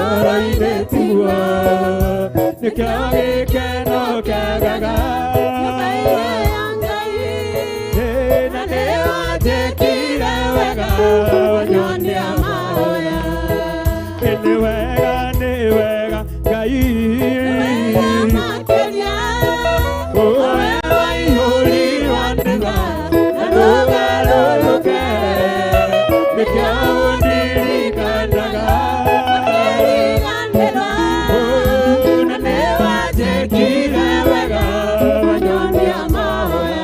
ngoro-inĩ tiguo nĩkĩo gĩkeno kĩagaga na nĩ wanjĩkire wega wanyonia mahoya nĩ wega Ngai wowe waihũrirwo nĩga na ndũgarũrũke nĩkĩo ũndirikanaga na nĩ wanjĩkire wega wanyonia mahoya.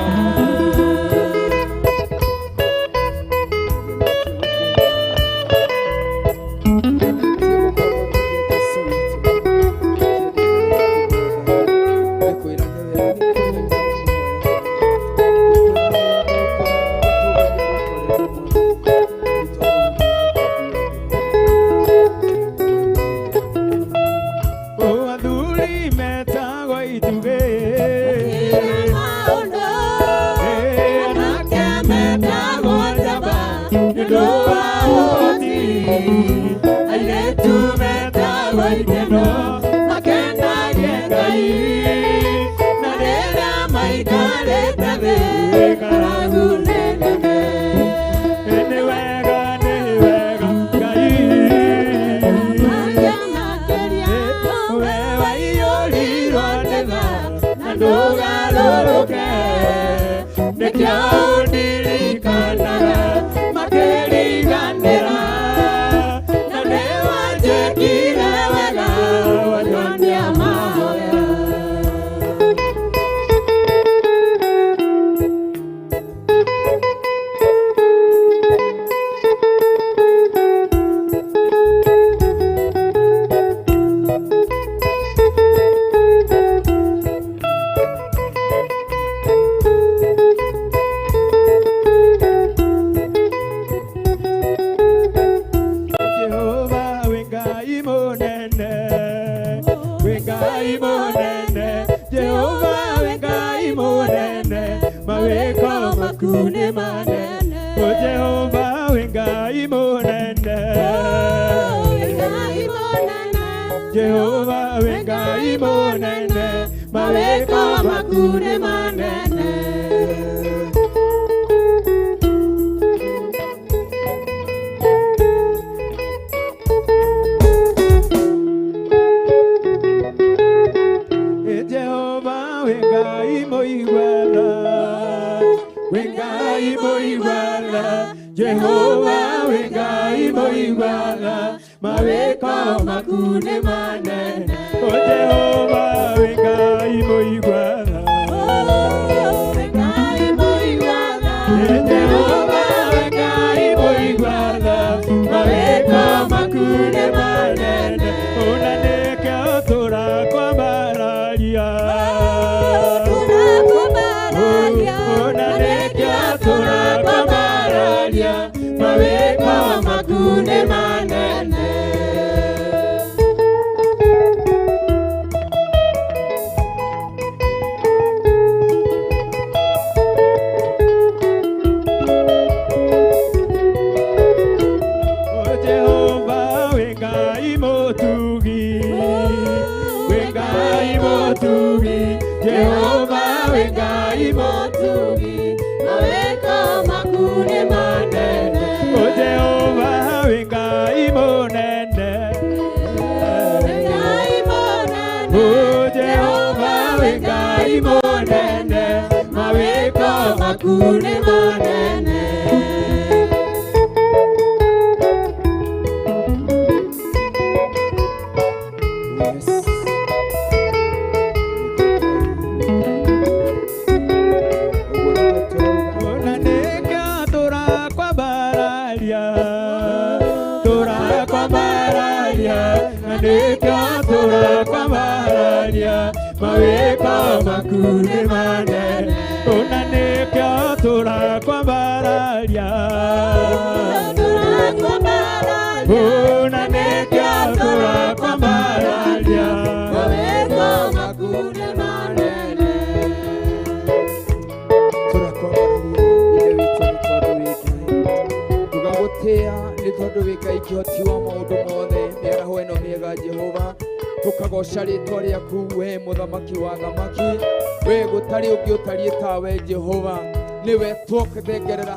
Jehova tukagoca ritwa rĩaku we mũthamaki wa thamaki we gũtarĩ ũngĩ ũtariĩ tawe Jehova niwe twakũthengerera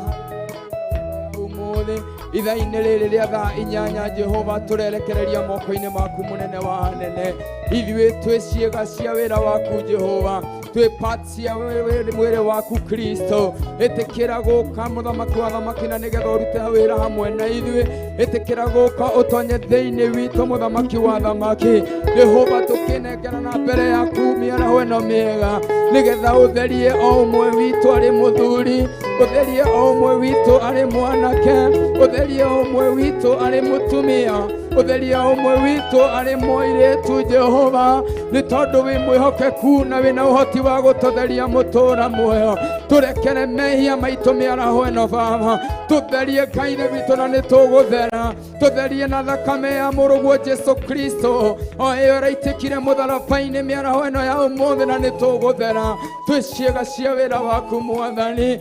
ũmũthĩ ithaa-inĩ rĩrĩ rĩa thaa 8 Jehova tũrerekereria moko-inĩ maku mũnene wa anene ithuĩ twĩ ciĩga cia wĩra waku Jehova twĩ part cia mwĩrĩ waku Kristo ĩtĩkĩra gũka mũthamaki wa thamaki na nĩgetha ũrute wĩra hamwe na ithuĩ ĩtĩkĩra gũka ũtonye thĩinĩ witũ mũthamaki wa thamaki Jehova tũkĩnengerana mbere yaku mĩaraho ĩno mĩega nĩgetha ũtherie o ũmwe witũ arĩ mũthuri ũtherie o ũmwe witũ arĩ mwanake ũtherie o ũmwe witũ arĩ mũtumia ũtherie o ũmwe witũ arĩ mũirĩtu Jehova nĩ tondũ wĩ mwĩhokeku na wĩna ũhoti wa gũtũtheria mũtũũra muoyo tũrekere mehia maitũ mĩaraho ĩno Baba tũtherie Ngai witũ na nĩtũgũthera tũtherie na thakame ya mũrũguo Jesu Kristo o ĩyo ĩraitĩkire mũtharaba-inĩ mĩaraho ĩno ya ũmũthĩ na nĩtũgũthera twĩ ciĩga cia wĩra waku Mwathani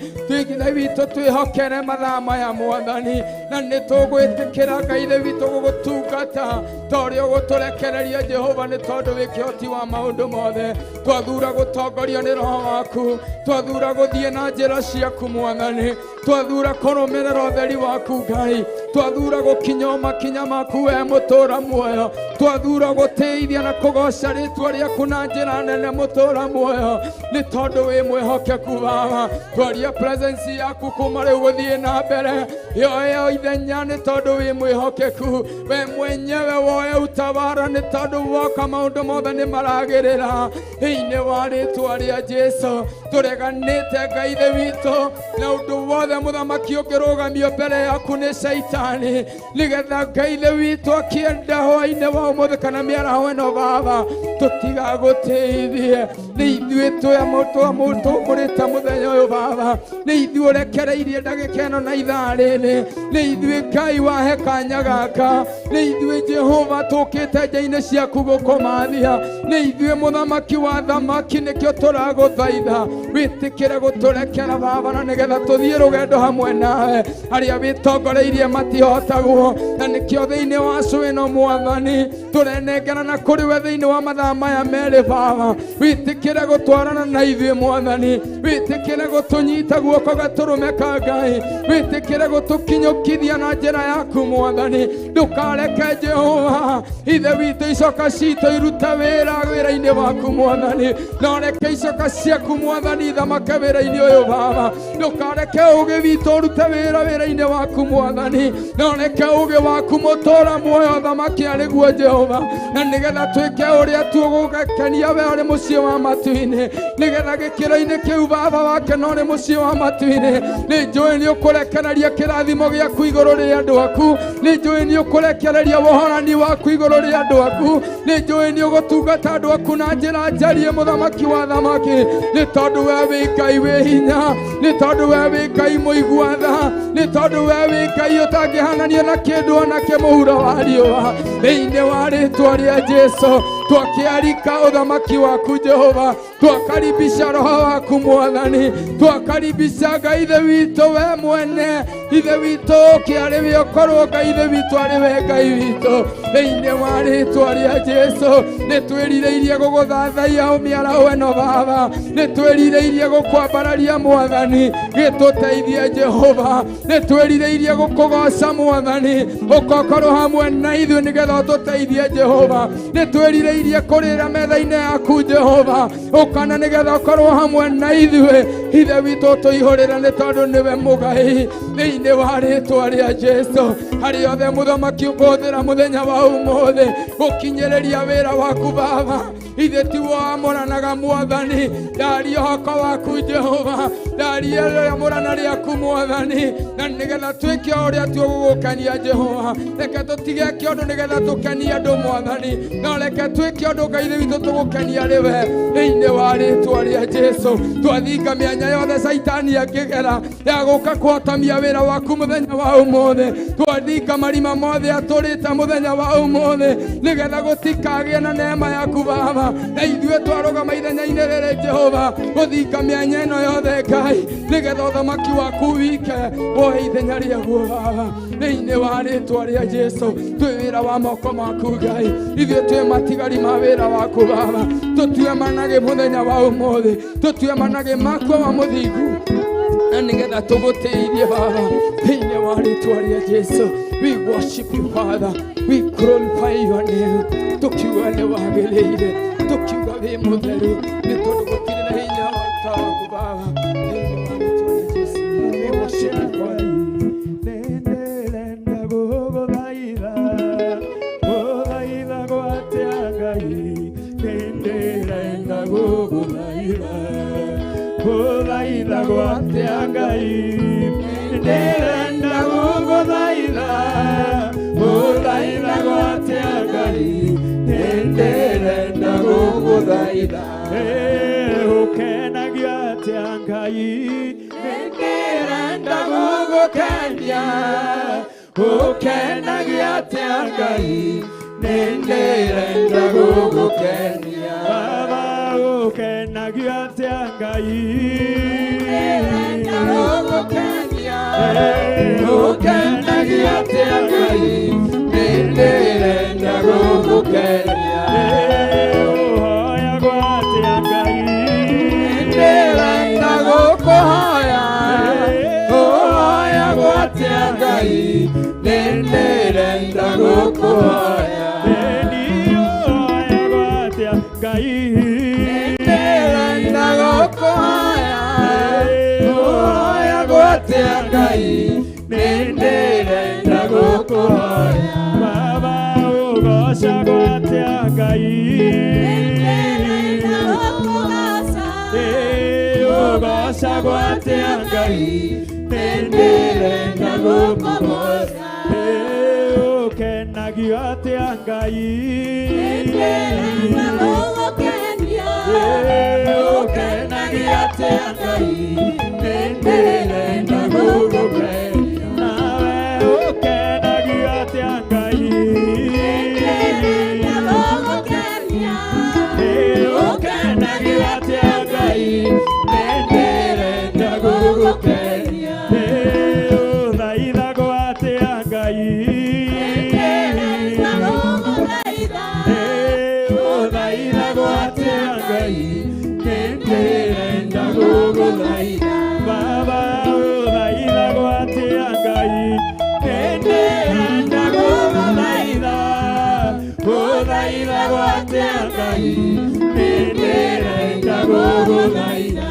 Ngai witũ twĩhokere mathaa maya Mwathani na nĩtũgwĩtĩkĩra Ngai witũ gũgũtungata ta ũrĩa ũgũtũrekereria Jehova nĩ tondũ wĩ kĩhoti wa maũndũ mothe twathura gũtongorio nĩ Roho waku twathura gũthiĩ na njĩra ciaku Mwathani twathura kũrũmĩrĩra ũtheri waku Ngai twathura gũkinya makinya maku we mũtũũra muoyo twathura gũtĩithia na kũgoca rĩtwa rĩaku na njĩra nene mũtũũra muoyo nĩ tondũ wĩ mwĩhokeku Baba twaria presence yaku kuma rĩu gũthiĩ na mbere yoyo ithenya nĩ tondũ wĩ mwĩhokeku we mwenyewe woye utawala nĩ tondũ woka maũndũ mothe nĩ maragĩrĩra thĩinĩ wa rĩtwa rĩa Jesu tũreganĩte Ngai witũ na ũndũ wothe mũthamaki ũngĩrũgamio mbere yaku nĩ Saitani nĩgetha Ngai witũ akĩenda hwaĩ-inĩ wa ũmũthĩ kana mĩaraho ĩno Baba tũtigagũteithie nĩ ithuĩ twamũtũmũrĩte mũthenya ũyũ Baba nĩ ithuĩ ũrekereirie ndagĩka ĩno na ithaa rĩrĩ nĩ ithuĩ Ngai wahe kanya gaka nĩ ithuĩ Jehova tũkĩte nja-inĩ ciaku gũkũmathia nĩ ithuĩ mũthamaki wa thamaki nĩkĩo tũragũthaitha wĩtĩkĩre gũtũrekera Baba na nĩgetha tũthiĩ rũgendo hamwe nawe arĩa wĩtongoreirie matihotagwo na nĩkĩo thĩinĩ wa cũĩ ĩno Mwathani tũrenengerana kũrĩ we thĩinĩ wa mathaa maya merĩ Baba wĩtĩkĩre gũtwarana na ithuĩ Mwathani wĩtĩkĩre gũtũnyita guoko gatũrũme ka Ngai wĩtĩkĩre gũtũkinyũkithia na njĩra yaku Mwathani ndũkareke Jehova ithe witũ icoka citũ irute wĩra-inĩ waku Mwathani no reke icoka ciaku Mwathani ithamake wĩra-inĩ ũyũ Baba ndũkareke ũgĩ witũ ũrute wĩra-inĩ waku Mwathani no reke ũgĩ waku mũtũũra muoyo thamaki arĩguo Jehova na nĩgetha twĩke ũrĩa tũgũgakenia we arĩ mũciĩ wa matu-inĩ nĩgetha gĩkĩro-inĩ kĩu Baba wake no nĩ mũciĩ wa matu-inĩ nĩ njũĩ nĩ ũkũrekereria kĩrathimo gĩaku igũrũ rĩa andũ aku nĩ njũĩ nĩ ũkũrekereria wohorani waku igũrũ rĩa andũ aku nĩ njũĩ nĩ ũgũtungata andũ aku na njĩra njarie mũthamaki wa thamaki nĩ tondũ we wĩ Ngai wĩ hinya nĩ tondũ we wĩ Ngai mũigua tha nĩ tondũ we wĩ Ngai ũtangĩhanania na kĩndũ ona kĩmũhuro wa riũa thĩinĩ wa rĩtwa rĩa Jesu twakĩarika ũthamaki waku Jehova twakaribisha Roho waku Mwathani twakaribisha Ngai ithe witũ we mwene ithe witũ ũkĩarĩ we ũkorwo Ngai ithe witũ arĩ we Ngai witũ thĩinĩ wa rĩtwa rĩa Jesu nĩ twĩrirĩirie gũgũthathaiya mĩaraho ĩno Baba nĩ twĩrirĩirie gũkwambararia Mwathani gĩtũteithie Jehova nĩ twĩrirĩirie gũkũgoca Mwathani ũkorwo hamwe na ithuĩ nĩgetha ũtũteithie Jehova nĩ twĩrirĩirie kũrĩra metha-inĩ yaku Jehova ũkana nĩgetha ũkorwo hamwe na ithuĩ ithe witũ tũihũrĩra nĩ tondũ nĩwe mũgai thĩinĩ wa rĩtwa rĩa Jesu harĩ othe mũthamaki ũkũhũthĩra mũthenya wa ũmũthĩ gũkinyĩrĩria wĩra waku Baba ithe ti wamũranaga Mwathani ndaria ũhoko waku Jehova ndaria rĩamũrana rĩaku Mwathani na nĩgetha twĩke ũrĩa tũgũgũkenia Jehova reke tũtigeke ũndũ nĩgetha tũkenie andũ Mwathani no reke twĩke kĩondo Ngai witũ tũgũkenia rĩwe thĩinĩ wa rĩĩtwa rĩa Jesũ. Twathinga mĩanya yothe Saitani angĩgera ya gũka kũhotomia wĩra waku mũthenya wa ũmũthĩ. Twathinga marima mothe atũrĩte mũthenya wa ũmũthĩ nĩgetha gũtikagĩe na neema yaku Baba. Na ithuĩ twarũgama ithenya-inĩ rĩrĩ Jehova gũthinga mĩanya ĩno yothe Ngai nĩgetha ũthamaki waku wike woe ithenya rĩaguo Baba thĩinĩ wa rĩĩtwa rĩa Jesũ. Twĩ wĩra wa moko maku Ngai, ithuĩ twĩ matigari ma wĩra waku Baba. Tũtue manage mũthenya wa ũmũthĩ, tũtue manage makwa wa mũthingu na nĩgetha tũgũtĩithie Baba thĩinĩ wa rĩĩtwa rĩa Jesũ. We worship you Father, we glorify your name. Tũkiuga nĩ wagĩrĩire, tũkiuga wĩ mũtheru nĩ tondũ gũtirĩ na hinya wa ta waku Baba thĩinĩ wa rĩĩtwa rĩa Jesũ. We worship you Father. Gũthaitha gwatĩa Ngai, ndĩrenda gũgũthaitha. Gũthaitha gwatĩa Ngai, ndĩrenda gũgũthaitha. Ũkenagia atĩa Ngai, ndĩrenda gũgũkenia. Ũkenagia atĩa Ngai, ndĩrenda gũgũkenia. Baba ũkenagia atĩa Ngai, ndĩrenda gũgũkenia. Ũkenagia atĩa Ngai, ndĩrenda gũgũkenia. Ũhoyagwo atĩa Ngai, ndĩrenda gũkũhoya. Ũhoyagwo atĩa Ngai, ndĩrenda gũkũhoya. Ũhoyagwo atĩa Ngai, ndĩrenda gũkũhoya. Ũhoyagwo atĩa Ngai, ndĩrenda gũkũhoya. Baba ũgocagwo atĩa Ngai, ndĩrenda gũkũgoca. Ũgocagwo atĩa Ngai, ndĩrenda gũkũgoca. Ũkenagio atĩa Ngai, ndĩrenda gũgũkenia. Ũkenagio atĩa Ngai, ndĩrenda gũgũkenia. Nawe ũkenagio atĩa Ngai, ndĩrenda gũgũkenia. Ũkenagio atĩa Ngai, ndĩrenda gũgũkenia. Ũthaithagwo atĩa Ngai, ndĩrenda gũgũthaitha. Ũthaithagwo atĩa Ngai, ndĩrenda gũgũthaitha. Baba ũthaithagwo atĩa Ngai, ndĩrenda gũgũthaitha. Ũthaithagwo atĩa Ngai, ndĩrenda gũgũthaitha.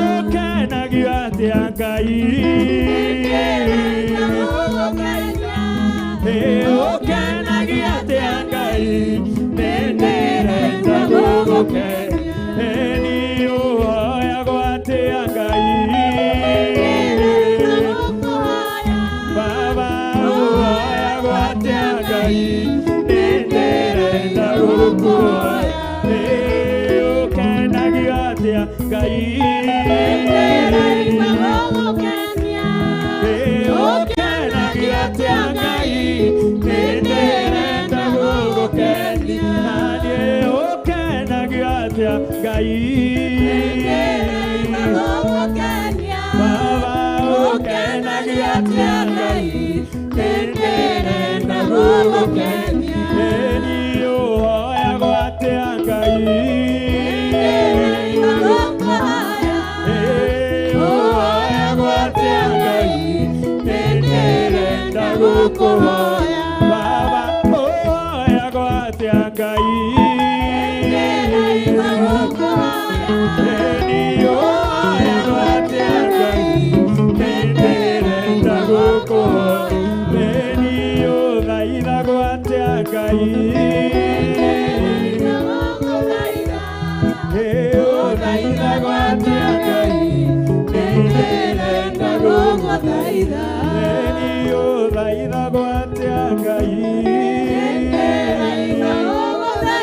Ũkenagio atĩa Ngai, ndĩrenda gũgũkenia. Ũkenagio atĩa Ngai, ndĩrenda gũgũkenia. Ũhoyagwo atĩa Ngai, ndĩrenda gũkũhoya. Baba ũhoyagwo atĩa Ngai, ndĩrenda gũkũhoya. Ũkenagio atĩa Ngai, ndĩrenda gũgũkenia. Ũkenagio atĩa Ngai, ndĩrenda gũgũkenia. Ũkenagio atĩa Ngai, ndĩrenda gũgũkenia. Baba ũkenagio atĩa Ngai, ndĩrenda gũgũkenia. Ũhoyagwo atĩa Ngai, ndĩrenda gũkũhoya. Ũhoyagwo atĩa Ngai, ndĩrenda gũkũhoya. Baba ũhoyagwo atĩa Ngai, ndĩrenda gũkũhoya. Ũhoyagwo atĩa Ngai, ndĩrenda gũkũhoya. Ũthaithagwo atĩa Ngai, ndĩrenda gũgũthaitha. Ũthaithagwo atĩa Ngai, ndĩrenda gũgũthaitha. Ũthaithagwo atĩa Ngai, ndĩrenda gũgũthaitha.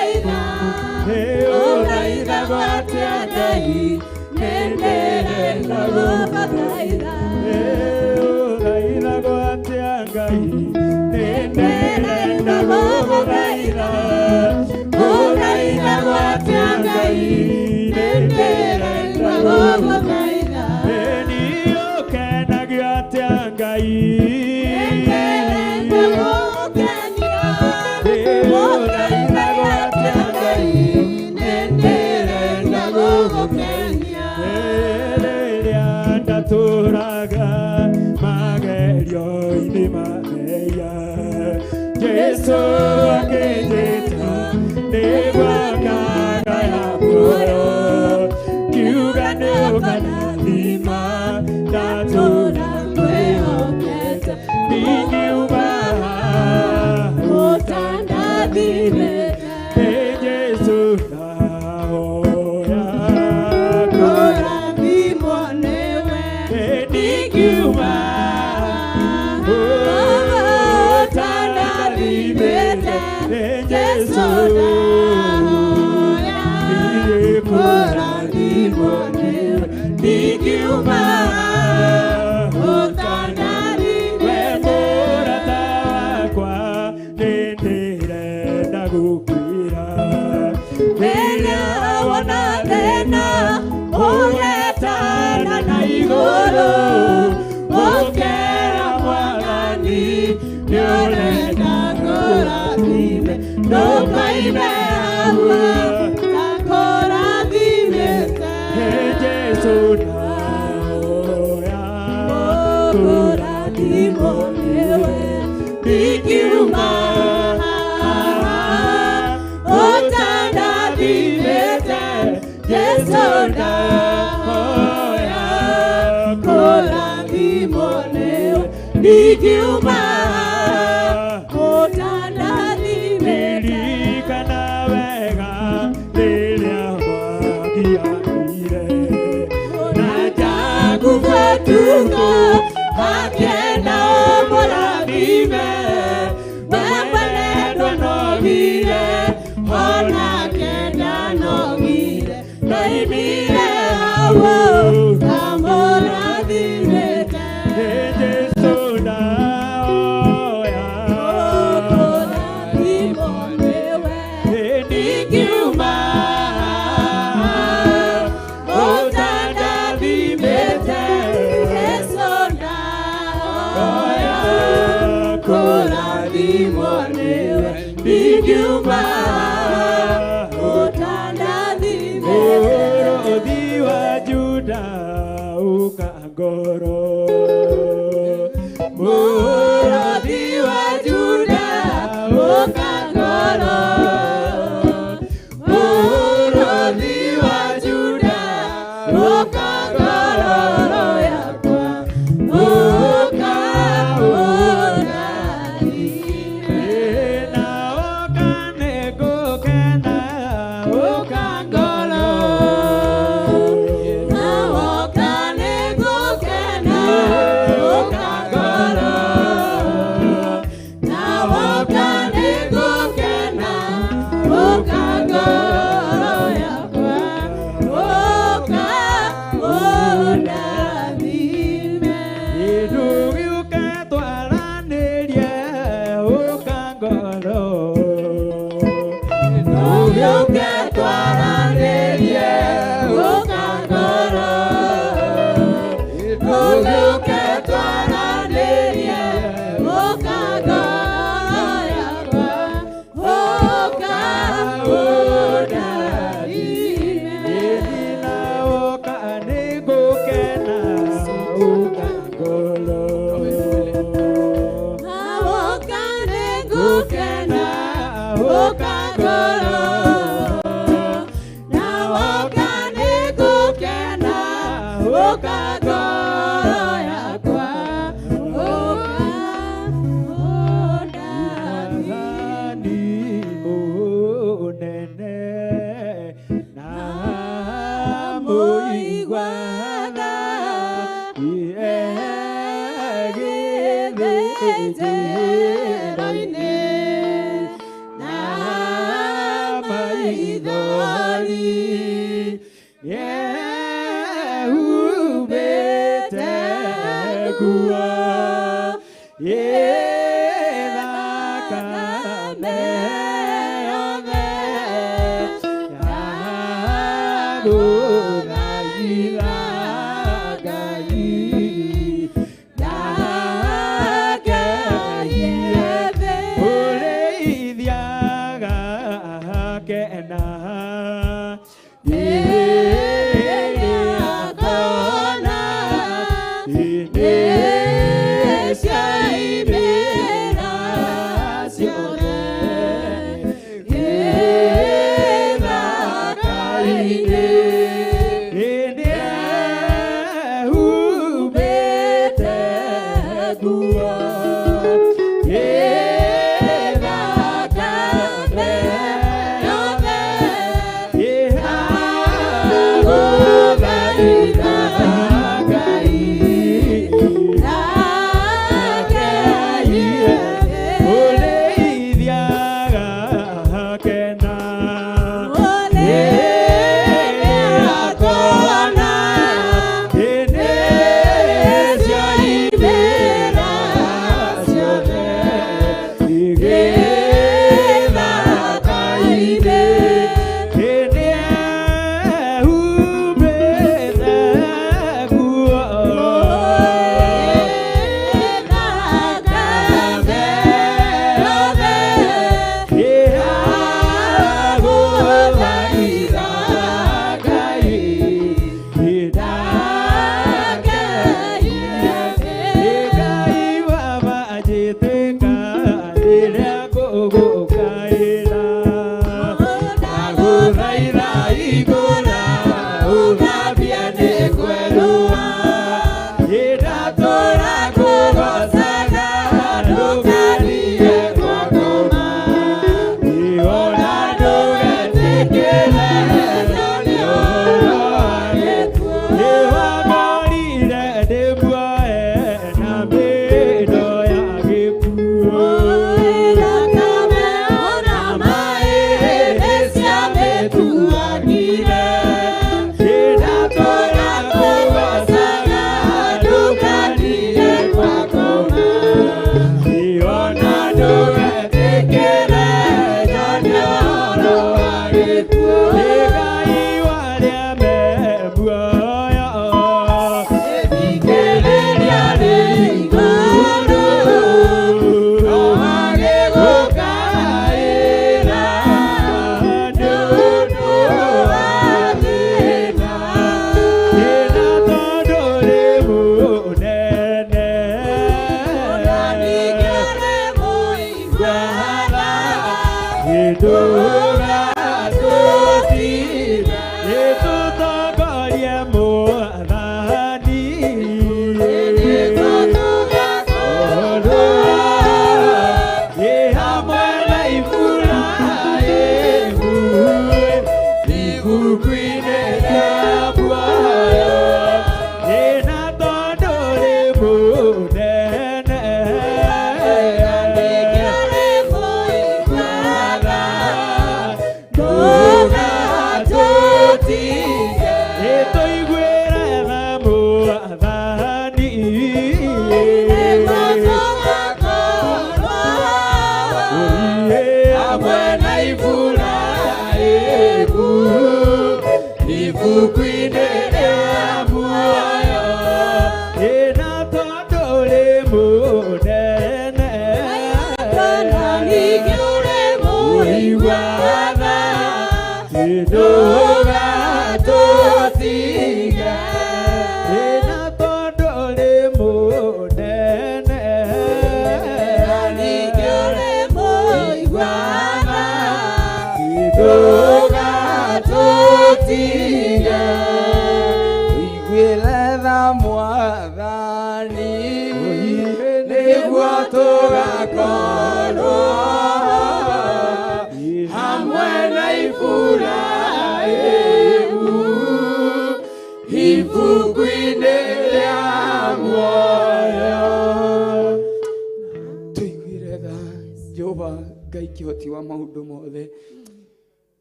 Kihoti wa maundu mothe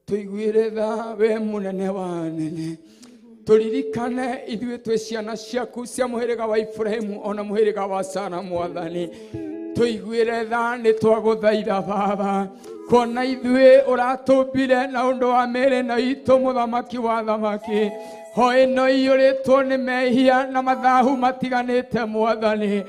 tuiguire tha we munene wa nene turirikane ithuĩ twĩ ciana ciaku cia mũhĩrĩga wa Ibrahimu ona mũhĩrĩga wa Sara Mwathani tuiguire tha nĩ twagũthaitha Baba kuona ithuĩ ũratũmbire na ũndũ wa mĩĩrĩ na itũ mũthamaki wa thamaki ho ĩno ĩiyũrĩtwo nĩ mehia na mathahu matiganĩte Mwathani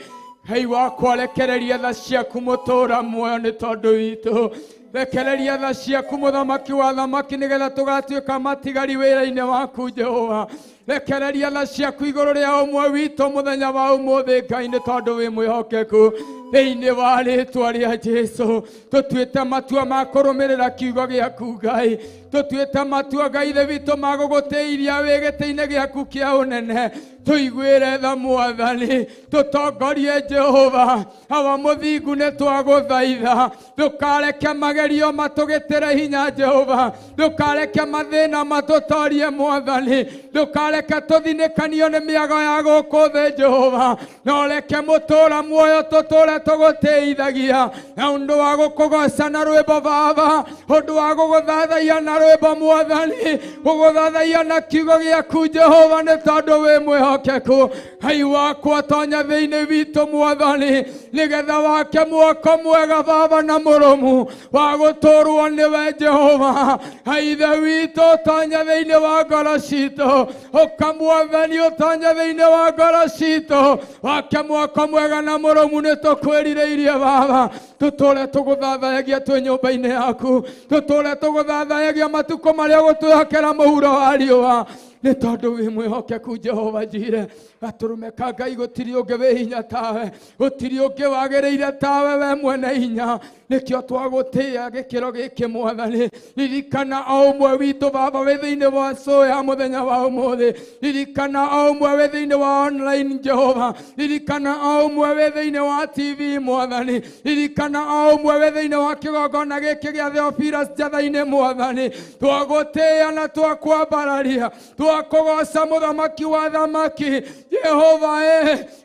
Hei wakwa rekereria tha ciaku mũtũũra muoyo nĩ tondũ witũ rekereria tha ciaku mũthamaki wa thamaki nĩgetha tũgatuĩka matigari wĩra-inĩ waku Jehova rekereria tha ciaku igũrũ rĩa ũmwe witũ mũthenya wa ũmũthĩ Ngai nĩ tondũ wĩ mwĩhokeku thĩinĩ wa rĩĩtwa rĩa Jesũ tũtuĩte matua ma kũrũmĩrĩra kiugo gĩaku Ngai tũtuĩte matua Ngai ithe witũ ma gũgũtĩĩria wĩ gĩtĩ-inĩ gĩaku kĩa ũnene tuiguire tha Mwathani tũtongorie Jehova hawa mũthingu nĩ twagũthaitha ndũkareke magerio matũgĩtĩre hinya Jehova ndũkareke mathĩna matũtorie Mwathani ndũkareke tũthinĩkanio nĩ mĩago ya gũkũ thĩ Jehova no reke mũtũũra muoyo tũtũũre tũgũtĩithagia na ũndũ wa gũkũgoca na rwĩmbo Baba ũndũ wa gũgũthathaiya na rwĩmbo Mwathani gũgũthathaiya na kiugo gĩaku Jehova nĩ tondũ wĩ mwĩhokeku Ngai wakwa tonya thĩinĩ witũ Mwathani nĩgetha wake mwoko mwega Baba na mũrũmu wa gũtũũrwo nĩwe Jehova ithe witũ tonya thĩinĩ wa ngoro citũ ũka Mwathani ũtonya thĩinĩ wa ngoro citũ wake mwoko mwega na mũrũmu nĩ tũkwĩrirĩirie Baba tũtũũre tũgũthathayagia twĩ nyũmba-inĩ yaku tũtũũre tũgũthathayagia matukũ marĩa gũtwĩhokera mũhuro wa riũa nĩ tondũ wĩ mwĩhokeku Jehova Njire gatũrũme ka Ngai gũtirĩ ũngĩ wĩ hinya tawe gũtirĩ ũngĩ wagĩrĩire tawe we mwene hinya nĩkĩo twagũtĩĩa gĩkĩro gĩkĩ Mwathani ririkana o ũmwe witũ Baba wĩ thĩinĩ wa show ya mũthenya wa ũmũthĩ ririkana o ũmwe wĩ thĩinĩ wa online Jehova ririkana o ũmwe wĩ thĩinĩ wa TV Mwathani ririkana o ũmwe wĩ thĩinĩ wa kĩgongona gĩkĩ gĩa Theophilus Njatha-inĩ Mwathani twagũtĩĩa na twakwambararia twakũgoca mũthamaki wa thamaki Jehova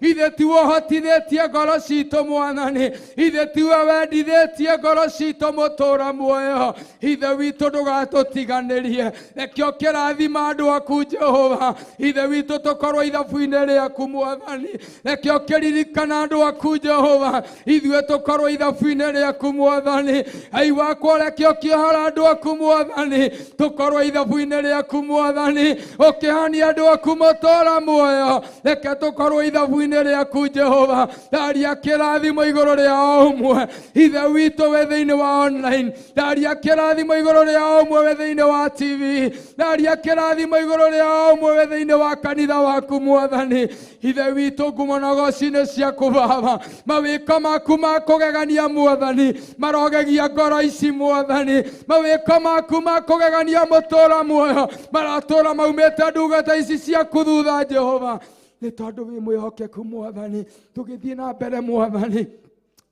ithe tiwe ũhotithĩtie ngoro citũ Mwathani ithe tiwe wendithĩtie ngoro citũ mũtũũra muoyo ithe witũ ndũgatũtiganĩrie rekio kĩrathima andũ aku Jehova ithe witũ tũkorwo ithabu-inĩ rĩaku Mwathani rekio kĩririkana andũ aku Jehova ithuĩ tũkorwo ithabu-inĩ rĩaku Mwathani Ngai wakwa rekio kĩohora andũ aku Mwathani tũkorwo ithabu-inĩ rĩaku Mwathani ukihania andu aku matora muoyo reke tukorwo ithabu-ini riaku Jehova ndaria kirathimo iguru ria umwe ithe witu we thiini wa online ndaria kirathimo iguru ria umwe we thiini wa TV ndaria kirathimo iguru ria umwe we thiini wa kanitha waku Mwathani ithe witu ngumo na goci-ini ciaku Baba mawiko maku ma kugegania Mwathani marogegia ngoro ici Mwathani mawiko maku ma kugegania mutura muoyo maratura maumite ndungata ici ciaku thutha Jehova ni tondu wi mwihokeku Mwathani tugithie na mbere Mwathani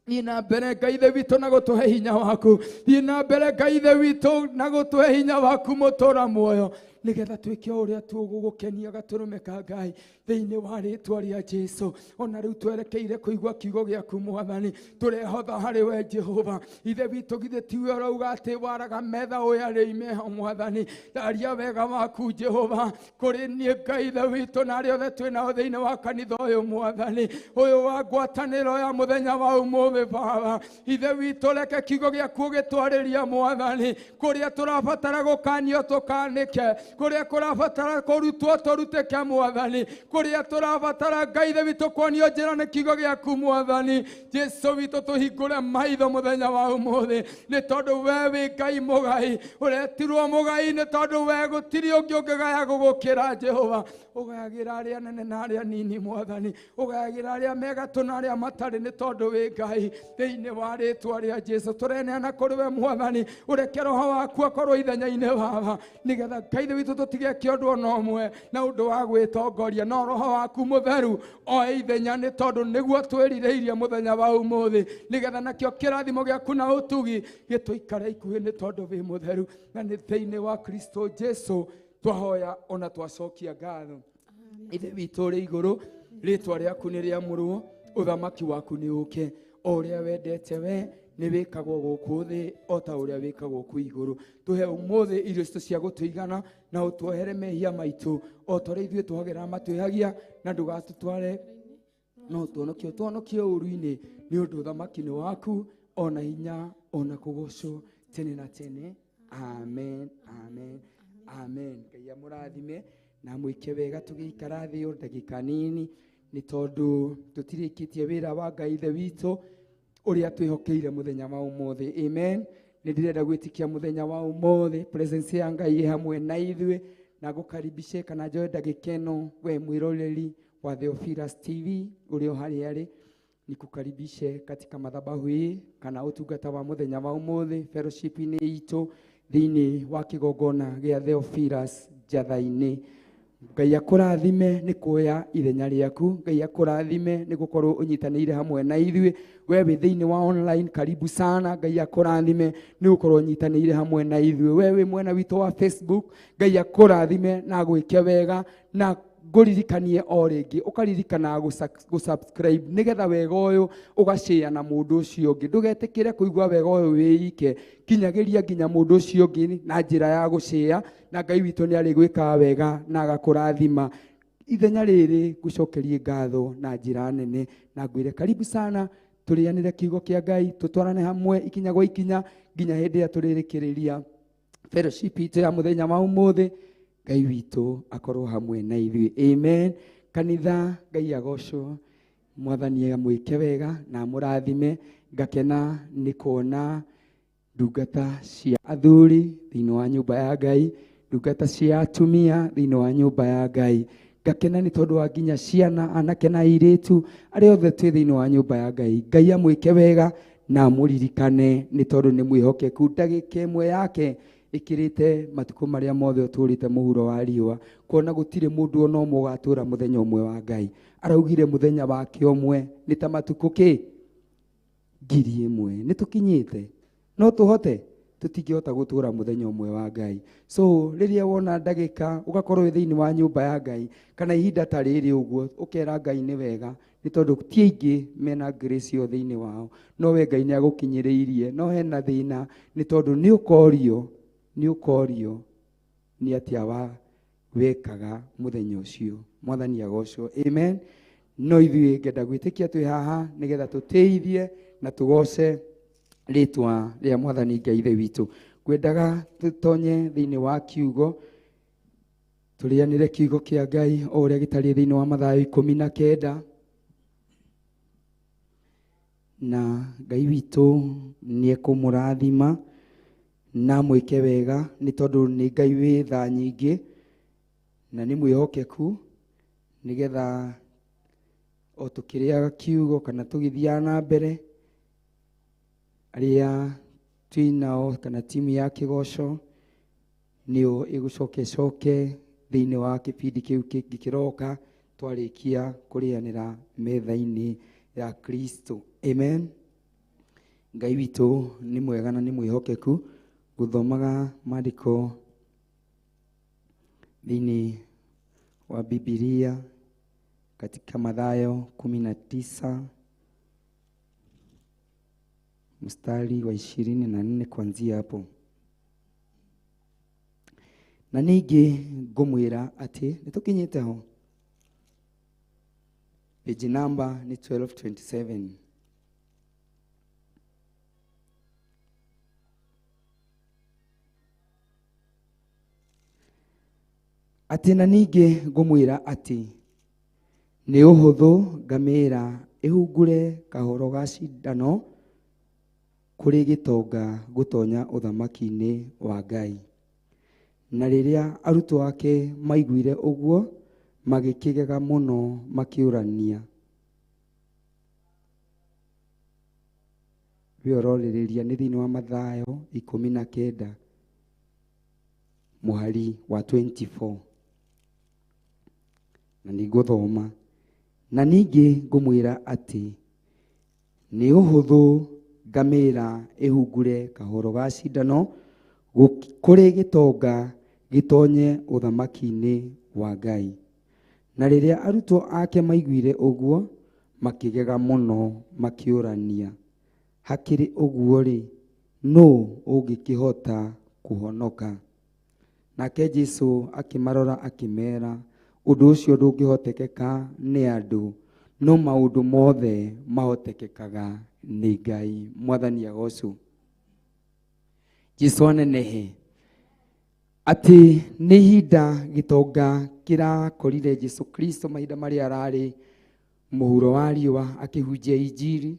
thiĩ na mbere Ngai ithe witũ na gũtũhe hinya waku thiĩ na mbere Ngai ithe witũ na gũtũhe hinya waku mũtũra muoyo nigetha twĩke ũrĩa tũgũgũkenia gatũrũme ka Ngai thĩinĩ wa rĩtwa rĩa Jesũ ona rĩu twerekeire kũigua kiugo gĩaku Mwathani tũrehotha harĩ we Jehova ithe witũ githĩ tiwe ũrauga atĩ waraga metha ũyũ arĩ imeho Mwathani ndaria wega waku Jehova kũrĩ niĩ Ngai ithe witũ na arĩa othe twĩnao thĩinĩ wa kanitha ũyũ Mwathani ũyũ wa ngwatanĩro ya mũthenya wa ũmũthĩ Baba ithe witũ reke kiugo gĩaku gĩtwarĩria Mwathani kũrĩa tũrabatara gũkanio tũkanĩke kũrĩa kũrabatara kũrutwo tũrutĩke Mwathani kũrĩa tũrabatara Ngai ithe witũ kuonio njĩra nĩ kiugo gĩaku Mwathani Jesũ witũ tũhingũre maitho mũthenya wa ũmũthĩ nĩ tondũ we wĩ Ngai mũgai ũretirwo mũgai nĩ tondũ we gũtirĩ ũngĩ ũngĩgaya gũgũkĩra Jehova ũgayagĩra arĩa anene na arĩa nini Mwathani ũgayagĩra arĩa me gatũ na arĩa matarĩ nĩ tondũ wĩ Ngai thĩinĩ wa rĩtwa rĩa Jesũ tũreneana kũrĩ we Mwathani ũreke roho waku akorwo ithenya-inĩ Baba nĩgetha Ngai ithe witũ tũtigeke ũndũ ona ũmwe na ũndũ wa gwĩtongoria no roho waku mũtheru oe ithenya nĩ tondũ nĩguo twĩrirĩirie mũthenya wa ũmũthĩ nĩgetha nakĩo kĩrathimo gĩaku na ũtugi gĩtũikare ikuhĩ nĩ tondũ wĩ mũtheru na nĩ thĩinĩ wa Kristo Jesũ twahoya ona twacokia ngatho ithe witũ ũrĩ igũrũ rĩtwa rĩaku nĩ rĩamũrwo ũthamaki waku nĩ ũke o ũrĩa wendete we nĩ wĩkagwo gũkũ thĩ o ta ũrĩa wĩkagwo kũ igũrũ tũhe ũmũthĩ irio citũ cia gũtũigana na ũtuohere mehia maitũ o ta ũrĩa ithuĩ twagĩrĩra matwĩhagia na ndũgatũtware no tuonokie ũũru-inĩ nĩ ũndũ ũthamaki nĩ waku ona hinya ona kũgocwo tene na tene amen amen amen Ngai amũrathime na mwĩke wega tũgĩikara thĩ ndagĩka nini nĩ tondũ tũtirĩkĩtie wĩra wa Ngai ithe witũ ũrĩa twĩhokeire mũthenya wa ũmũthĩ amen nĩ ndĩrenda gwĩtĩkia mũthenya wa ũmũthĩ presence ya Ngai ĩ hamwe na ithuĩ na gũkaribishe kana njoe ndagĩka ĩno we mwĩroreri wa Theophilus TV ũrĩa harĩa arĩ nikukaribishe katika madhabahu hii kana ũtungata wa mũthenya wa ũmũthĩ fellowship-inĩ itũ thĩinĩ wa kĩgongona gĩa Theophilus Njatha-inĩ Ngai akũrathime nĩ kuoya ithenya rĩaku Ngai akũrathime nĩ gũkorwo ũnyitanĩire hamwe na ithuĩ we wĩ thĩinĩ wa online karibu sana Ngai akũrathime nĩ gũkorwo ũnyitanĩire hamwe na ithuĩ we wĩ mwena witũ wa Facebook Ngai akũrathime na gwĩke wega na ngũririkanie o rĩngĩ ũkaririkana gũsubscribe nĩgetha wega ũyũ ũgashare na mũndũ ũcio ũngĩ ndũgetĩkĩre kũigua wega ũyũ wĩike kinyagĩria nginya mũndũ ũcio ũngĩ na njĩra ya gũshare na Ngai witũ nĩ arĩ gwĩka wega na agakũrathima ithenya rĩrĩ ngũcokerie ngatho na njĩra nene na ngwĩre karibu sana tũrĩanĩre kiugo kĩa Ngai tũtwarane hamwe ikinya gwa ikinya nginya hĩndĩ ĩrĩa tũrĩrĩkĩrĩria fellowship itũ ya mũthenya wa ũmũthĩ Ngai witũ akorwo hamwe na ithuĩ amen kanitha Ngai agocwo Mwathani amwĩke wega na mũrathime ngakena nĩ kuona ndungata cia athuri thĩinĩ wa nyũmba ya Ngai ndungata cia atumia thĩinĩ wa nyũmba ya Ngai ngakena nĩ tondũ wa nginya ciana anake na airĩtu arĩa othe twĩ thĩinĩ wa nyũmba ya Ngai Ngai amwĩke wega na mũririkane nĩ tondũ nĩ mwĩhokeku ndagĩka ĩmwe yake ikirite matukũ marĩa mothe ũtũrĩte mũhuro wa riũa kuona gũtirĩ mũndũ ona ũmwe ũgatũra mũthenya ũmwe wa Ngai araugire mũthenya wake ũmwe nĩ ta matukũ kĩ 1000 nĩ tũkinyĩte no tũhote tũtingĩhota gũtũra mũthenya ũmwe wa Ngai so rĩrĩa wona ndagĩka ũgakorwo thĩinĩ wa nyũmba ya Ngai kana ihinda ta rĩrĩ ũguo ũkera Ngai nĩ wega nĩ tondũ ti aingĩ mena grace yo thĩinĩ wao no we Ngai nĩ agũkinyĩrĩirie no hena thĩna nĩ tondũ nĩ ũkorio nĩ atĩa wa wekaga mũthenya ũcio Mwathani agocwo amen no ithuĩ ngenda gwĩtĩkia twĩ haha nĩgetha tũteithie na tũgoce rĩtwa rĩa Mwathani Ngai ithe witũ ngwendaga tũtonye thĩinĩ wa kiugo Turianire kiugo kia Ngai o uria gitari thiini wa Mathayo 19 na Ngai witu ni ekumurathima na mwike wega ni tondu ni Ngai wi tha nyingi na ni mwihokeku nigetha o tukiriaga kiugo kana tugithia na mbere aria twinao kana timu ya kigoco niyo igucoke thiini wa kipindi kiu kiroka twarikia kurianira metha-ini ya Kristo. Amen. Ngai witu ni mwega na ni mwihokeku. Guthomaga maandiko thiini wa Biblia katika Mathayo 19 mstari wa 24 kuanzia hapo. Na ningi ngumwira ati nitukinyite ho. Page number ni 1227. Ati na ningi ngumwira ati ni uhuthu ngamira ihungure kahoro ga cindano kuri gitonga gutonya uthamaki-ini wa Ngai. Na riria arutwo ake maiguire uguo magikigega muno makiurania. Bioroririria ni thiini wa Mathayo 19 muhari wa 24. Na niguthoma. Na ningi ngumwira ati ni uhuthu ngamira ihungure kahoro ga cindano kuri gitonga gitonye uthamaki-ini wa Ngai. Na riria arutwo ake maiguire uguo makigega muno makiurania, hakiri uguo ri no ungikihota kuhonoka? Nake Jesu akimarora akimera, undu ucio ndungihotekeka ni andu, no maundu mothe mahotekekaga ni Ngai. Mwathani agocu. Jesu anenehe. Ati ni hinda gitonga kirakorire Jesu Kristo mahinda maria arari muhuro wa riua akihunjia injiri,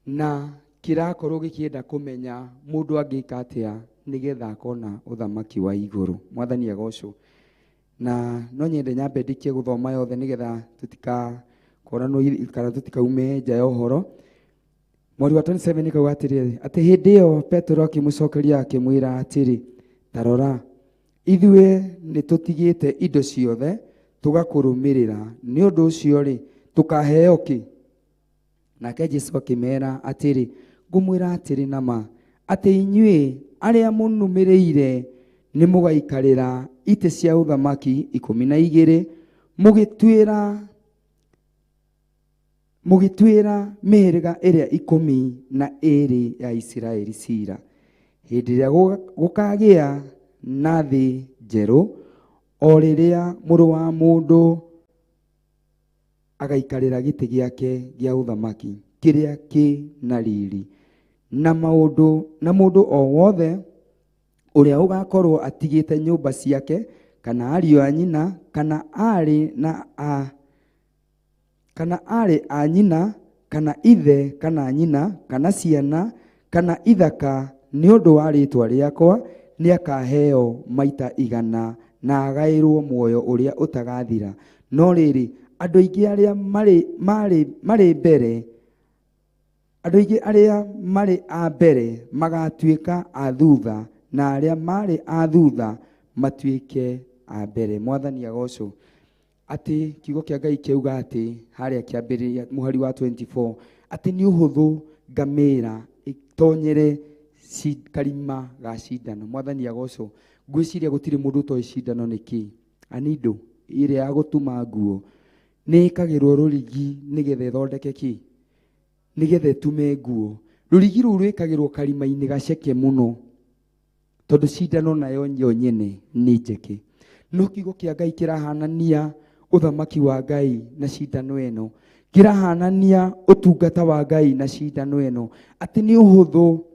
na kirakorwo gikienda kumenya mundu angika atia nigetha akona uthamaki wa iguru. Mwathani agocu. Na no nyende nyambe ndikie guthoma yothe nigetha tutikakorano kana tutikaume nja ya uhoro. Mweri wa 27 nikauga atiri ati hindi iyo Petro akimucokeria akimwira atiri, tarora ithue ni tutigite indo ciothe tugakurumirira, ni undu ucio ri tukaheo ki? Nake Jesu akimera atiri, ngumwira atiri nama ati inyue aria munumiriire ni mugaikarira ite cia uthamaki 12 mugitwira mihiriga iria 12 ya Israeli cira. Hindi iria gukagia na thi njeru, o riria muru wa mundu agaikarira giti giake gia uthamaki kiria ki na riri, na mundu o wothe uria ugakorwo atigite nyumba ciake kana ariu a nyina kana ari a nyina kana ithe kana nyina kana ciana kana ithaka ni undu wa ritwa riakwa ni akaheo maita 100 na agairwo muoyo uria utagathira. No riri andu aingi aria mari mbere, andu aingi aria mari a mbere magatuika a thutha, na aria mari a thutha matuike a mbere. Mwathani agocu. Ati kiugo kia Ngai kiuga ati haria kiambiriria muhari wa 24 ati ni uhuthu ngamira itonyere karima ga cindano. Mwathani agocu. Ngwiciria gutiri mundu to cindano niki anindo ire ya gutuma nguo ni ikagirwo rurigi nigetha ithondeke ki, nigetha tume nguo. Rurigi ru rwikagirwo karima-ini gaceke muno tondu cindano nayo nyene ni njeke. No kiugo kia Ngai kirahanania uthamaki wa Ngai na cindano eno, kirahanania utungata wa Ngai na cindano eno. Ati ni uhuthu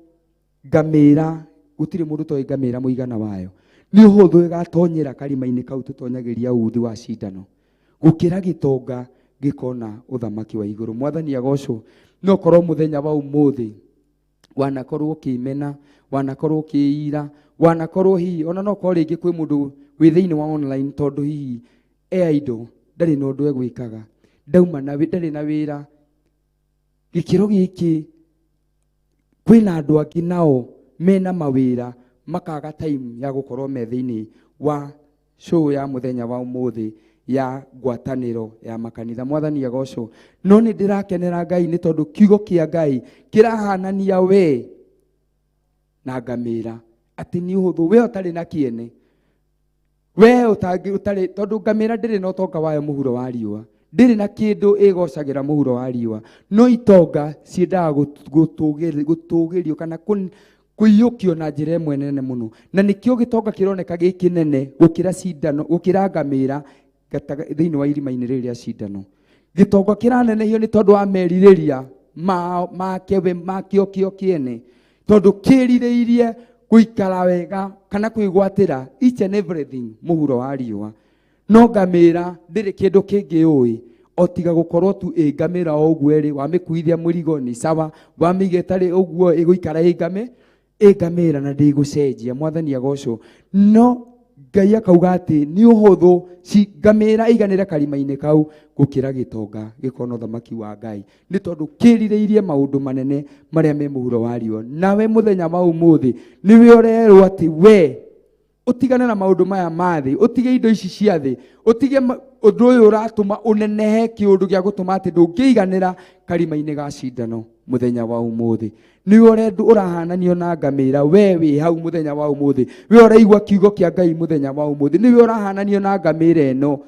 ngamira gutire mundu to ngamira muigana wayo ni uhuthu igatonyera karima-ini kau tutonyagiria uthi wa cindano gukira gitonga gikona uthamaki wa iguru. Mwathani agocwo. No korwo muthenya wa umuthi wanakorwo ukimena, wanakorwo ukiira, wanakorwo hihi ona no korwo ringi kwi mundu wi thiini wa online tondu hihi idle ndari no ndu egwikaga ndauma na ndari na wira gikiro giki kwina andu angi nao mena mawira makaga time ya gukorwo me thiini wa show ya muthenya wa umuthi ya ngwataniro ya makanitha. Mwathani agocwo. No ni ndirakenera Ngai ni tondu kiugo kia Ngai kirahanania we na ngamira ati ni uhuthu we utari na kiene we utari tondu ngamira ndiri no tonga wayo muhuro wa riua ndiri na kindu igocagira muhuro wa riua no itonga ciendaga gutugirio kana kuiyukio na njira imwe nene muno na nikio gitonga kironeka gikinene gukira cindano gukira ngamira thiini wa irima-ini riria cindano. Gitonga kiranenehio ni tondu wa meririria makio kio kiene tondu kiririirie guikara wega kana kwigwatira each and everything muhuro wa riua. No ngamira ndiri kindu kingi ui otiga gukorwo tu ngamira o uguo ri wa mikuithia murigo ni sawa wa migetari uguo iguikara ngamira na ndigucenjia. Mwathani agocwo. No Ngai akauga ati ni uhuthu ngamira iganire karima-ini kau gukira gitonga gikona uthamaki wa Ngai ni tondu kiririirie maundu manene maria me muhuro wa riua. Nawe muthenya wa umuthi niwe urerwo ati we utigane na maundu maya mathi utige indo ici cia thi utige undu uyu uratuma unenehe kiundu gia gutuma ati ndungiiganira karima-ini ga cindano muthenya wa umuthi. Niwe urendu urahananio na ngamira we wi hau muthenya wa umuthi we uraigua kiugo kia Ngai muthenya wa umuthi niwe urahananio na ngamira eno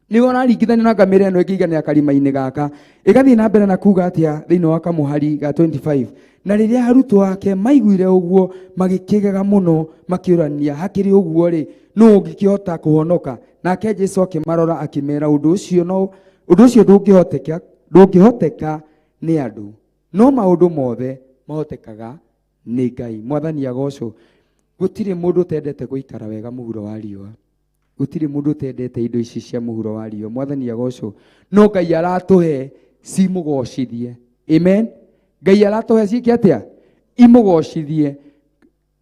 niwe uraringithanio na ngamira eno ikiiganira karima-ini gaka igathii na mbere na kuga atia thiini wa Kamuhari ga 25. Na riria arutwo ake maiguire uguo magikigega muno makiurania hakiri uguo ri no ngikihota kuhonoka. Nake Jesu akimarora akimera undu ucio ndungihoteka ni andu no maundu mothe mahotekaga ni Ngai. Mwathani agocwo. Gutire mundu tendete guikara wega muhuro wa riua gutire mundu tendete indo ici cia muhuro wa riua. Mwathani agocwo. No Ngai aratuhe cimugocithie. Amen. Ngai aratuhe ciiki atia imugocithie.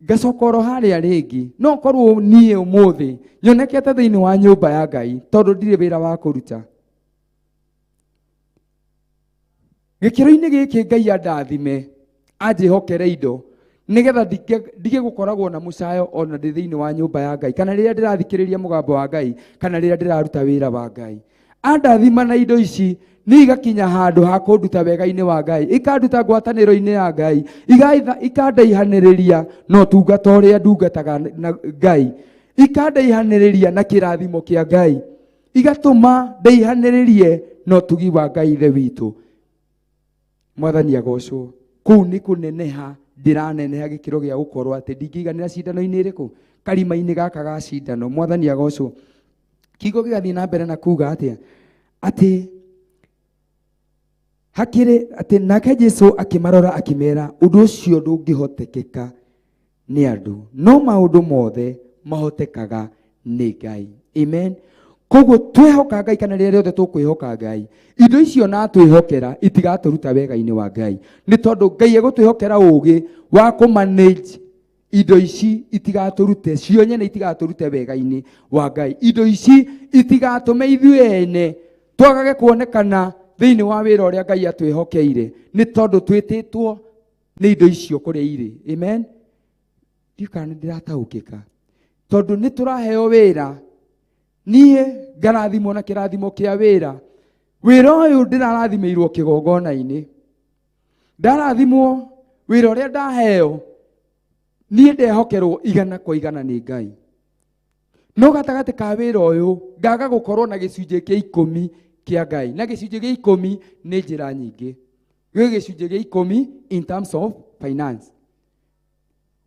Ngacokoro haria ringi no korwo nie umuthi nyonekete thiini wa nyumba ya Ngai tondu ndire wira wa kuruta gikiro-ini giki Ngai andathime anjihokere indo nigetha ndige gukoragwo na mucayo ona ndi thiini wa nyumba ya Ngai kana riria ndirathikiriria mugambo wa Ngai kana riria ndiraruta wira wa Ngai. Andathima na indo ici ni igakinya handu ha kunduta wega-ini wa Ngai ikanduta ngwataniro-ini ya Ngai ikandaihaniriria no tungata uria ndungataga na Ngai ikandaihaniriria na kirathimo kia Ngai igatuma ndaihaniririe no tugi wa Ngai ithe witu. Mwathani agocwo. Kuu ni kuneneha ndiraneneha gikiro gia gukorwo ati ndingiiganira cindano-ini iriku karima-ini gaka ga cindano. Mwathani agocwo. Kiugo gigathii na mbere na kuga atia ati hakire ati nake Jesu akimarora akimera undu ucio ndungihotekeka ni andu no maundu mothe mahotekaga ni Ngai. Amen. Koguo twehoka Ngai kana riria riothe tukwihoka Ngai indo icio na twihokera itigaturuta wega-ini wa Ngai ni tondu Ngai egutwihokera ugi wa ku manage indo ici itigaturute cio nyene itigaturute wega-ini wa Ngai. Indo ici itigatume ithuĩ ene twagage kuonekana thiini wa wira uria Ngai atwihokeire ni tondu twititwo ni indo icio kuria iri. Amen. Ndikana ndirataukika tondu ni turaheo wira nie ngarathimwo na kirathimo kia wira. Wira uyu ndirarathimĩirwo kigongona-ini ndarathimwo wira uria ndaheo nie ndehokerwo igana kwa igana ni Ngai. No gatagati ka wira uyu ngaga gukorwo na gicunjĩ kia 10 kia Ngai na gicunjĩ gia 10 ni njira nyingi. Gwe gicunjĩ gia 10 in terms of finance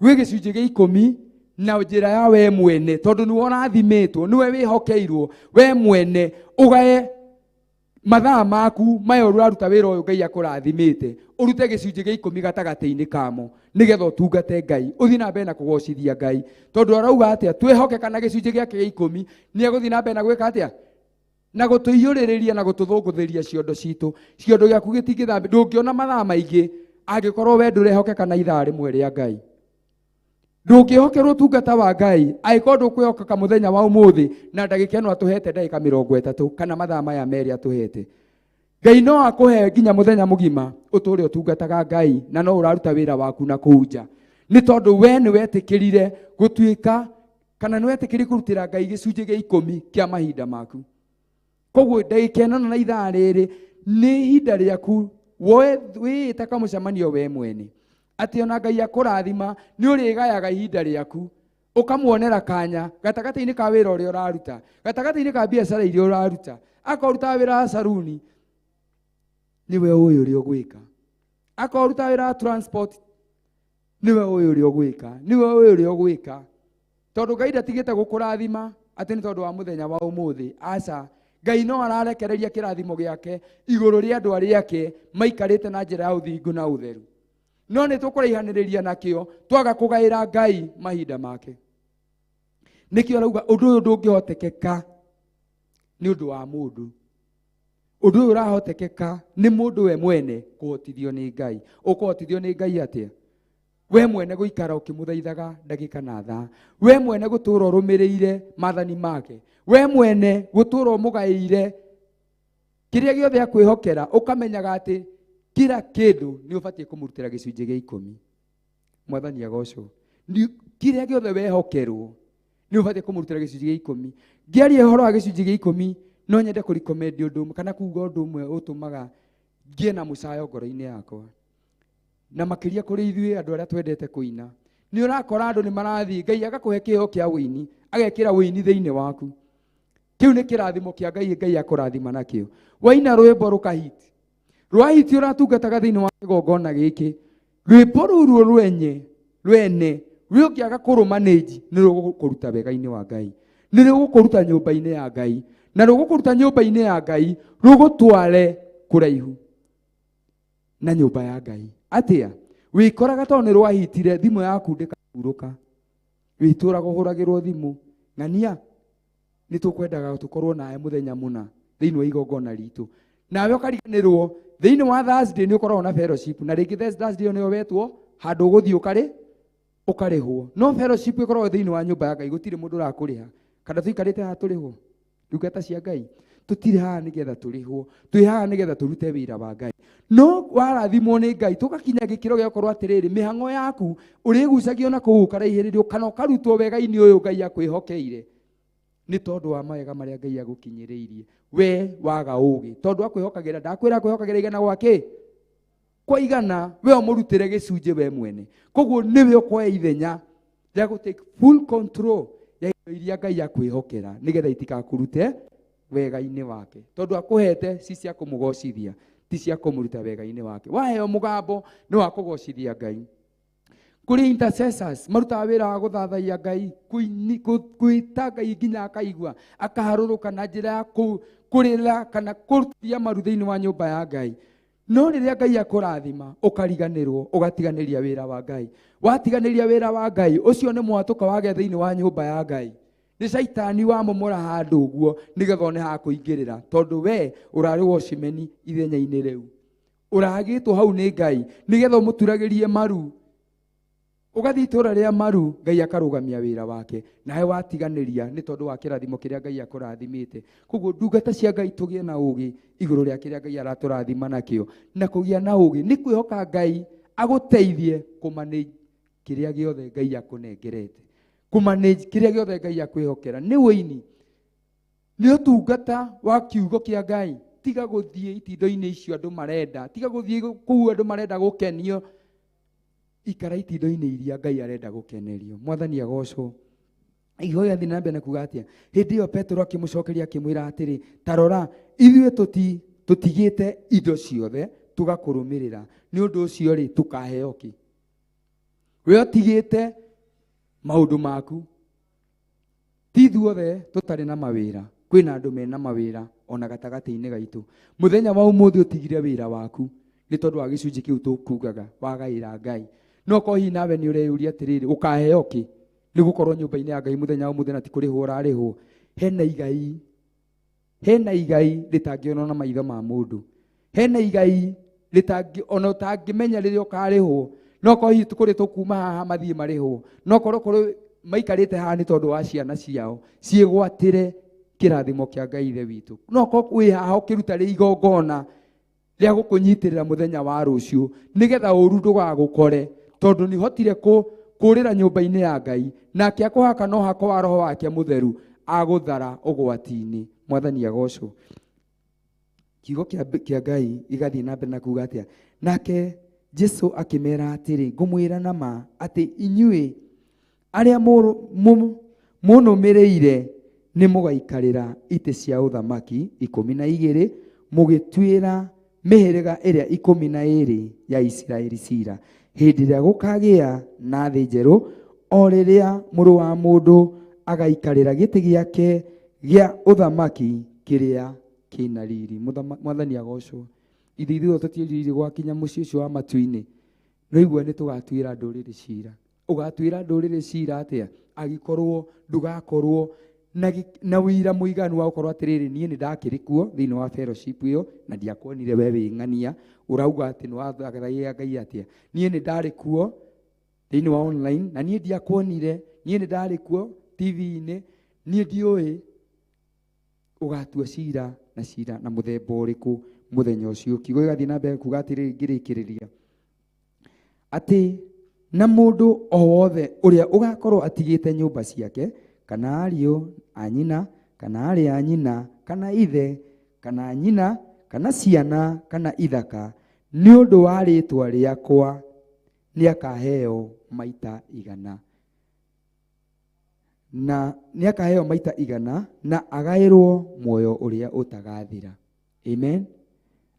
gwe gicunjĩ gia 10 na njira ya we mwene tondu ni wona thimetwo niwe wihokeirwo we mwene ugae mathaa maku maya uraruta wĩra ũyũ Ngai akũrathimĩte ũrute gĩcunjĩ gĩa 10 gatagatĩ-inĩ kamo nĩgetha ũtungate Ngai ũthiĩ na mbere na kũgocithia Ngai tondũ arauga atĩa twĩhokeka na gĩcunjĩ gĩake gĩa 10 nĩ egũthiĩ na mbere na gwĩka atĩa na gũtũiyũrĩrĩria na gũtũthũngũthĩria ciondo citũ ciondo gĩaku gĩtingĩthambio ndũngĩona mathaa maingĩ angĩkorwo we ndũrehokeka na ithaa rĩmwe rĩa Ngai ndũngĩhokerwo ũtungata wa Ngai angĩkorwo ndũkwĩhokeka mũthenya wa ũmũthĩ na ndagĩka ĩno atũhete ndagĩka 30 kana mathaa maya merĩ atũhete Ngai no akũhe nginya mũthenya mũgima ũtũũre ũtungataga Ngai na no ũraruta wĩra waku na kũnja nĩ tondũ we nĩ wetĩkĩrire gũtuĩka kana nĩ wetĩkĩrire kũrutĩra Ngai gĩcunjĩ gĩa 10 kĩa mahinda maku koguo ndagĩka ĩno na ithaa rĩrĩ nĩ ihinda rĩaku wĩĩte kamũcemanio we mwene atĩ ona Ngai akũrathima nĩ ũrĩgayaga ihinda rĩaku ũkamuonera kanya gatagatĩ-inĩ ka wĩra ũrĩa ũraruta gatagatĩ-inĩ ka biacara iria ũraruta akaruta wĩra wa saruni niwe ũyũ ũrĩa ũgwĩka akaruta wĩra wa transport niwe ũyũ ũrĩa ũgwĩka niwe ũyũ ũrĩa ũgwĩka tondũ Ngai ndatigĩte gũkũrathima atĩ nĩ tondũ wa mũthenya wa ũmũthĩ aca Ngai no ararekereria kĩrathimo gĩake igũrũ rĩa andũ arĩa ake maikarĩte na njĩra ya ũthingu na ũtheru no nĩ tũkũraihanĩrĩria nakĩo twaga kũgaĩra Ngai mahinda make nĩkĩo arauga ũndũ ũyũ ndũngĩhotekeka nĩ ũndũ wa mũndũ ũndũ ũyũ ũrahotekeka nĩ mũndũ we mwene kũhotithio nĩ Ngai ũkũhotithio nĩ Ngai atĩa we mwene gũikara ũkĩmũthaithaga ndagĩka na thaa we mwene gũtũũra ũrũmĩrĩire maathani make we mwene gũtũũra ũmũgaĩire kĩrĩa gĩothe akwĩhokera ũkamenyaga atĩ kila kĩndũ nĩ ũbatiĩ kũmũrutĩra gĩcunjĩ gĩa 10 mwathani agocwo kĩrĩa gĩothe wehokerwo nĩ ũbatiĩ kũmũrutĩra gĩcunjĩ gĩa 10 ngĩaria ũhoro wa gĩcunjĩ gĩa 10 no nyende kũrikomendi ũndũ ũmwe kana kuuga ũndũ ũmwe ũtũmaga ngĩe na mũcayo ngoro-inĩ yakwa na makĩria kũrĩ ithuĩ andũ arĩa twendete kũina nĩ ũrakora andũ nĩ marathiĩ Ngai agakũhe kĩheo kĩa wĩini agekĩra wĩini thĩinĩ waku kĩu nĩ kĩrathimo kĩa Ngai akũrathima nakĩo waina rwĩmbo rũkahiti rwahiti ũratungataga thĩinĩ wa kĩgongona gĩkĩ rwĩmbo rũu rwene rũngĩaga kũrũmanĩnji nĩ rũgũkũruta wega-inĩ wa Ngai nĩ rũgũkũruta nyũmba-inĩ ya Ngai na rũgũkũruta nyũmba-inĩ ya Ngai rũgũtware kũraihu na nyũmba ya Ngai atĩa wĩkoraga tondũ nĩ rwahitire thimũ yaku ndĩkahurũka wĩtũraga ũhũragĩrwo thimũ ng'ania nĩ tũkwendaga tũkorwo nawe mũthenya mũna thĩinĩ wa igongona ritũ nawe ũkariganĩrwo thĩinĩ wa Thursday nĩ ũkoragwo na fellowship na rĩngĩ Thursday nĩyo wetwo handũ ũgũthiĩ ũkarĩhwo no fellowship ĩkoragwo thĩinĩ wa nyũmba ya Ngai gũtirĩ mũndũ ũrakũrĩha kana tũikarĩte haha tũrĩhwo ndungata cia Ngai tũtirĩ haha nĩgetha tũrĩhwo twĩ haha nĩgetha tũrute wĩra wa Ngai no warathimwo nĩ Ngai tũgakinya gĩkĩro gĩa gũkorwo atĩrĩrĩ mĩhang'o yaku ũrĩgucagio na kũu ũkaraihĩrĩrio kana ũkarutwo wega-inĩ ũyũ Ngai akwĩhokeire nĩ tondũ wa mawega marĩa Ngai agũkinyĩrĩirie we waga ũũgĩ tondũ akwĩhokagĩra ndakwĩra akwĩhokagĩra igana gwakĩ kwa igana we ũmũrutĩre gĩcunjĩ we mwene koguo nĩwe ũkoya ithenya rĩa gũtake full control ya indo iria Ngai akwĩhokera nĩgetha itikakũrute wega-inĩ wake tondũ akũhete si cia kũmũgocithia ti cia kũmũruta wega-inĩ wake waheo mũgambo nĩ wa kũgocithia Ngai kũrĩ intercessors marutaga wĩra wa gũthathaiya Ngai kwĩta Ngai nginya akaigua akaharũrũka na njĩra ya kũrĩra kana kũrutithia maru thĩinĩ wa nyũmba ya Ngai no rĩrĩa Ngai akũrathima ũkariganĩrwo ũgatiganĩria wĩra wa Ngai watiganĩria wĩra wa Ngai ũcio nĩ mwatũka wage thĩinĩ wa nyũmba ya Ngai nĩ caitani wamũmũra handũ ũguo nĩgetha one ha kũingĩrĩra tondũ we ũrarĩ wocimeni ithenya-inĩ rĩu ũragĩtwo hau nĩ Ngai nĩgetha ũmũturagĩrie maru ũgathiĩ itũũra rĩa maru Ngai akarũgamia wĩra wake nawe watiganĩria nĩ tondũ wa kĩrathimo kĩrĩa Ngai akũrathimĩte koguo ndungata cia Ngai tũgĩe na ũũgĩ igũrũ rĩa kĩrĩa Ngai aratũrathima nakĩo na kũgĩa na ũũgĩ nĩ kwĩhoka Ngai agũteithie kũmanage kĩrĩa gĩothe Ngai akũnengerete kũmanage kĩrĩa gĩothe Ngai akwĩhokera nĩ wĩini nĩ ũtungata wa kiugo kĩa Ngai tiga gũthiĩ itindo-inĩ icio andũ marenda tiga gũthiĩ kũu andũ marenda gũkenio ikara itindo-inĩ iria Ngai arenda gũkenerio mwathani agocwo ihoya thiĩ na mbere na kuuga atĩa hĩndĩ ĩyo Petero akĩmũcokeria akĩmwĩra atĩrĩ ta rora ithuĩ tũtigĩte indo ciothe tũgakũrũmĩrĩra nĩ ũndũ ũcio rĩ tũkaheo kĩ we ũtigĩte maũndũ maku ti ithuothe tũtarĩ na mawĩra kwĩna andũ mena mawĩra ona gatagati-inĩ gaitũ. Mũthenya wa ũmũthĩ ũtigire wĩra waku nĩ tondũ wa gĩcunjĩ kĩu tũkugaga wagaĩra Ngai. No ko hihi nawe nĩ ũreyũria atĩrĩrĩ, ũkaheo kĩ nĩ gũkorwo nyũmba-inĩ ya Ngai mũthenya wa ũmũthĩ na ti kũrĩhwo ũrarĩhwo? Hena igai rĩtangĩonwo na maitho ma mũndũ. Hena igai ona ũtangĩmenya rĩrĩa ũkarĩhwo. No ko hihi kũrĩ tũkuma haha mathiĩ marĩhwo. No korwo kũrĩ maikarĩte haha nĩ tondũ wa ciana ciao ciĩgwatĩre kĩrathimo kĩa Ngai Ithe witũ. No ko wĩ haha ũkĩruta rĩ igongona rĩa gũkũnyitĩrĩra mũthenya wa rũciũ nĩgetha ũru ndũgagũkore, tondũ nĩ hotire kũrĩra nyũmba-inĩ ya Ngai, nake akũhaka no hako wa Roho wake Mũtheru agũthara ũgwati-inĩ. Mwathani agocwo. Kiugo kĩa Ngai gĩgathiĩ na mbere na kuuga atĩa? Nake Jesũ akĩmera atĩrĩ, ngũmwĩra na ma atĩ inyuĩ arĩa mũnũmĩrĩire nĩ mũgaikarĩra itĩ cia ũthamaki 12 mũgĩtuĩra mĩhĩrĩga ĩrĩa 12 ya Isiraeli cira, hĩndĩ ĩrĩa gũkagĩa na thĩ njerũ, o rĩrĩa Mũrũ wa Mũndũ agaikarĩra gĩtĩ gĩake gĩa ũthamaki kĩrĩa kĩna riri. Mwathani agocwo. Ithuĩ tũtiĩrĩire gwakinya mũciĩ ũcio wa matu-inĩ, no igua nĩ tũgatuĩra ndũrĩrĩ cira. Ũgatuĩra ndũrĩrĩ cira atĩa? Agĩkorwo ndũgakorwo na wĩira mũiganu wa gũkorwo atĩrĩrĩ, niĩ nĩ ndakĩrĩ kuo thĩinĩ wa fellowship ĩyo na ndiakuonire we wĩng'ania, ũrauga atĩ nĩ wathagathagia Ngai atĩa? Niĩ nĩ ndarĩ kuo thĩinĩ wa online na niĩ ndiakuonire, niĩ nĩ ndarĩ kuo TV-inĩ, niĩ ndiũĩ. Ũgatua cira na mũthemba ũrĩkũ mũthenya ũcio? Kiugo gĩgathiĩ na mbere kuuga atĩrĩrĩ, ngĩrĩkĩrĩria atĩ na mũndũ o wothe ũrĩa ũgakorwo atigĩte nyũmba ciake, kana ariũ a nyina, kana arĩ a nyina, kana ithe, kana nyina, kana ciana, kana ithaka, nĩ ũndũ wa rĩĩtwa rĩakwa nĩ akaheo maita 100. Na nĩ akaheo maita 100 na agaĩrwo muoyo ũrĩa ũtagathira. Amen.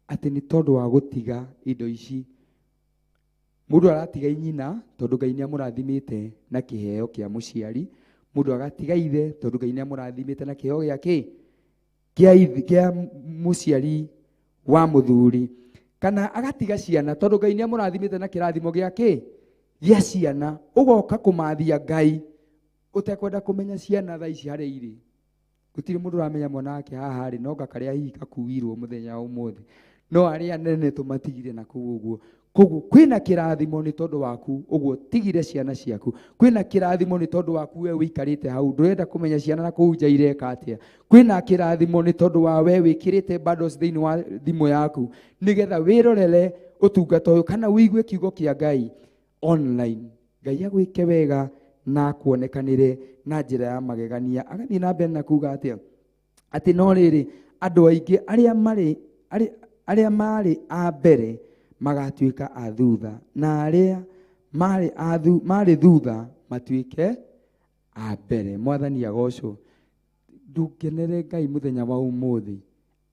Atĩ nĩ tondũ wa gũtiga indo ici. Mũndũ aratiga nyina tondũ Ngai nĩ amũrathimĩte na kĩheo kĩa mũciari. Mũndũ agatiga ithe tondũ Ngai nĩ amũrathimĩte na kĩheo gĩake kĩa mũciari wa mũthuri. Kana agatiga ciana tondũ Ngai nĩ amũrathimĩte na kĩrathimo gĩake gĩa ciana. Ũgoka kũmathia Ngai ũtekwenda kũmenya ciana thaa ici harĩa irĩ. Gũtirĩ mũndũ uramenya mwana wake haha harĩ, no gakarĩa hihi gakuirwo mũthenya wa ũmũthĩ. No arĩa anene tũmatigire na kũu ũguo. Koguo kwĩna kĩrathimo nĩ tondũ waku, ũguo tigire ciana ciaku. Kwĩna kĩrathimo nĩ tondũ waku we wĩikarĩte hau, ndũrenda kũmenya ciana na kũu nja ireka atĩa. Kwĩna kĩrathimo nĩ tondũ wa we wĩkĩrĩte bundles thĩinĩ wa thimũ yaku nĩgetha wĩrorere ũtungata ũyũ kana wĩigue kiugo kĩa Ngai online. Ngai agwĩke wega na kuonekanĩre na njĩra ya magegania. Agathiĩ na mbere na kuuga atĩa? Atĩ no rĩrĩ andũ aingĩ arĩa marĩ a mbere magatuĩka a thutha, na arĩa marĩ thutha matuĩke a mbere. Mwathani agocwo. Ndũkenere Ngai mũthenya wa ũmũthĩ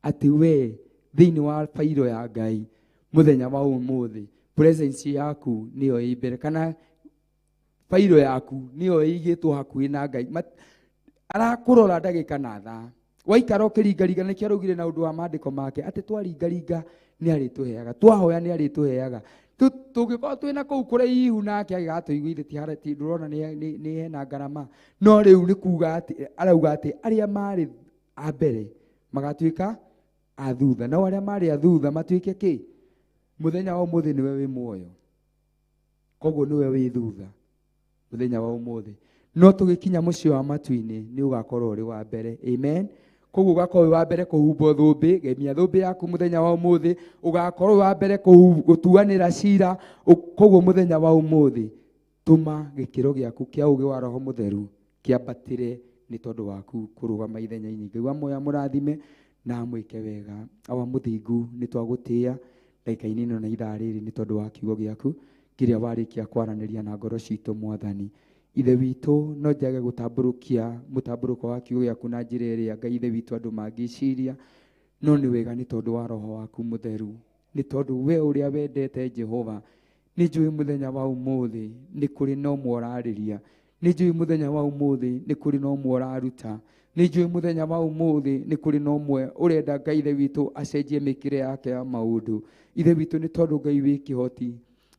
atĩ we thĩinĩ wa failo ya Ngai mũthenya wa ũmũthĩ presence yaku nĩyo ĩ mbere, kana failo yaku nĩyo ĩigĩtwo hakuhĩ na Ngai. Arakũrora ndagĩka na thaa. Waikara ũkĩringaringa, nĩkĩo araugire na ũndũ wa maandĩko make atĩ twaringaringa nĩ arĩtũheaga, twahoya nĩ arĩtũheaga. Tũngĩkorwo twĩna kũu kũraihu nake agĩgatũiguithia ti ndũrona nĩ hena ngarama. No rĩu nĩ kuuga atĩ arauga atĩ arĩa marĩ a mbere magatuĩka a thutha, na arĩa marĩ a thutha matuĩke kĩ? Mũthenya wa ũmũthĩ nĩwe wĩ muoyo, koguo nĩwe wĩ thutha mũthenya wa ũmũthĩ. No tũgĩkinya mũciĩ wa matu-inĩ nĩ ũgakorwo ũrĩ wa mbere. Amen. Koguo ũgakorwo wa mbere kũhumbwo thũmbĩ, gemia thũmbĩ yaku mũthenya wa ũmũthĩ. Ũgakorwo wa mbere gũtuanĩra cira. Koguo mũthenya wa ũmũthĩ tũma gĩkĩro gĩaku kĩa ũũgĩ wa Roho Mũtheru kĩambatĩre nĩ tondũ waku kũrũgama ithenya-inĩ. Ngai wa muoyo mũrathime na amwĩke wega. Awa mũthingu nĩ twagũtĩĩa ndagĩka-inĩ ĩno na ithaa rĩrĩ nĩ tondũ wa kiugo gĩaku kĩrĩa warĩkia kwaranĩria na ngoro citũ Mwathani. Ithe witũ, no njage gũtambũrũkia mũtambũrũko wa kiugo gĩaku na njĩra ĩrĩa Ngai ithe witũ andũ mangĩciria, no nĩ wega nĩ tondũ wa Roho waku Mũtheru, nĩ tondũ we ũrĩa wendete Jehova. Nĩ njũĩ mũthenya wa ũmũthĩ nĩ kũrĩ na ũmwe ũrarĩria, nĩ njũĩ mũthenya wa ũmũthĩ nĩ kũrĩ na ũmwe ũraruta nĩ njũĩ mũthenya wa ũmũthĩ nĩ kũrĩ na ũmwe ũrenda Ngai ithe witũ acenjie mĩkĩre yake ya maũndũ. Ithe witũ nĩ tondũ Ngai wĩ kĩhoti.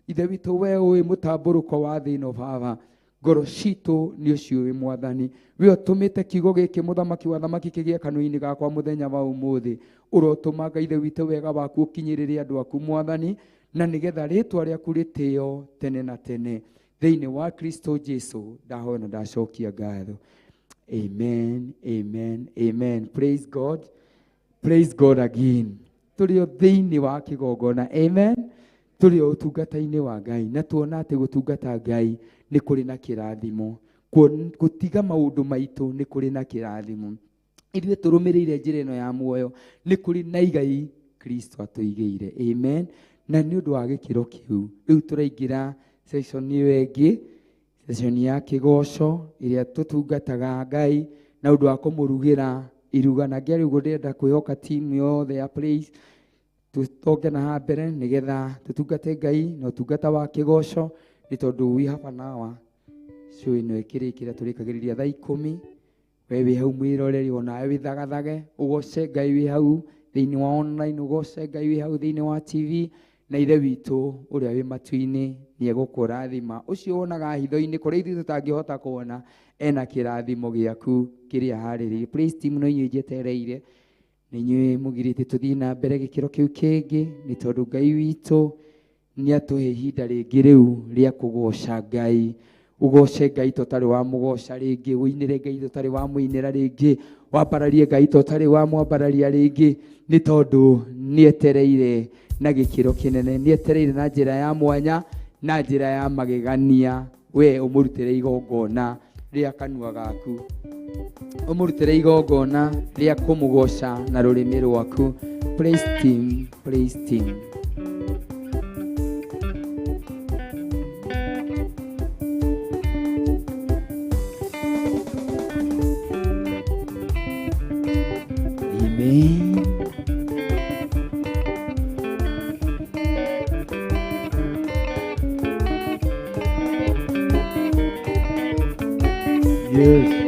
Ithe witũ we ũĩ mũtambũrũko wa thĩ ĩno Baba, ngoro citũ nĩ ũcio wĩ Mwathani. We ũtũmĩte kiugo gĩkĩ mũthamaki wa thamaki kĩgĩe kanua-inĩ gakwa mũthenya wa ũmũthĩ. Ũrotũma Ngai ithe witũ wega waku ũkinyĩrĩre andũ aku Mwathani, na nĩgetha rĩtwa rĩaku rĩtĩo tene na tene. Thĩinĩ wa Kristo Jesu ndahoya na ndacokia ngatho. Amen, amen, amen. Praise God. Praise God again. Tũrĩ o thĩinĩ wa kĩgongona. Amen. Tũrĩ o ũtungata-inĩ wa Ngai, na tuona atĩ gũtungata Ngai nĩ kũrĩ na kĩrathimo. Gũtiga maũndũ maitũ nĩ kũrĩ na kĩrathimo. Ithuĩ tũrũmĩrĩire njĩra ĩno ya muoyo nĩ kũrĩ na igai Kristo atũigĩire. Amen. Na nĩ ũndũ wa gĩkĩro kĩu, rĩu tũraingĩra session ĩyo ĩngĩ, session ya kĩgoco ĩrĩa tũtungataga Ngai na ũndũ wa kũmũrugĩra iruga. Na ngĩa rĩu ndĩrenda kwĩhoka timu yothe ya praise tũtonge na mbere nĩgetha tũtungate Ngai na ũtungata wa kĩgoco, nĩ tondũ we have an hour. So ĩno ĩkĩrĩkĩra tũrĩkagĩrĩria thaa 10. We wĩ hau mwĩroreri, onawe wĩthagathage ũgoce Ngai wĩ hau thĩinĩ wa online, ũgoce Ngai wĩ hau thĩinĩ wa TV, na ithe witũ ũrĩa wĩ matu-inĩ nĩ egũkũrathima. Ũcio wonaga hitho-inĩ kũrĩa ithuĩ tũtangĩhota kuona, ena kĩrathimo gĩaku kĩrĩa harĩrĩirie. Praise team no inyuĩ njetereire, nĩ inyuĩ mũgirĩte tũthiĩ na mbere gĩkĩro kĩu kĩngĩ, nĩ tondũ Ngai witũ nĩ atũhe ihinda rĩngĩ rĩu rĩa kũgoca Ngai. Ugoce Ngai tũtarĩ wa mũgoca rĩngĩ, ũinĩre Ngai tũtarĩ wa mũinĩra rĩngĩ, wambararie Ngai tũtarĩ wa mwambararia rĩngĩ, nĩ tondũ nĩ etereire na gĩkĩro kĩnene, nĩ etereire na njĩra ya mwanya, na njĩra ya magegania. We ũmũrutĩre igongona rĩa kanua gaku, ũmũrutĩre igongona rĩa kũmũgoca na rũrĩmĩ rwaku. Praise team, praise team. Amen. Yes.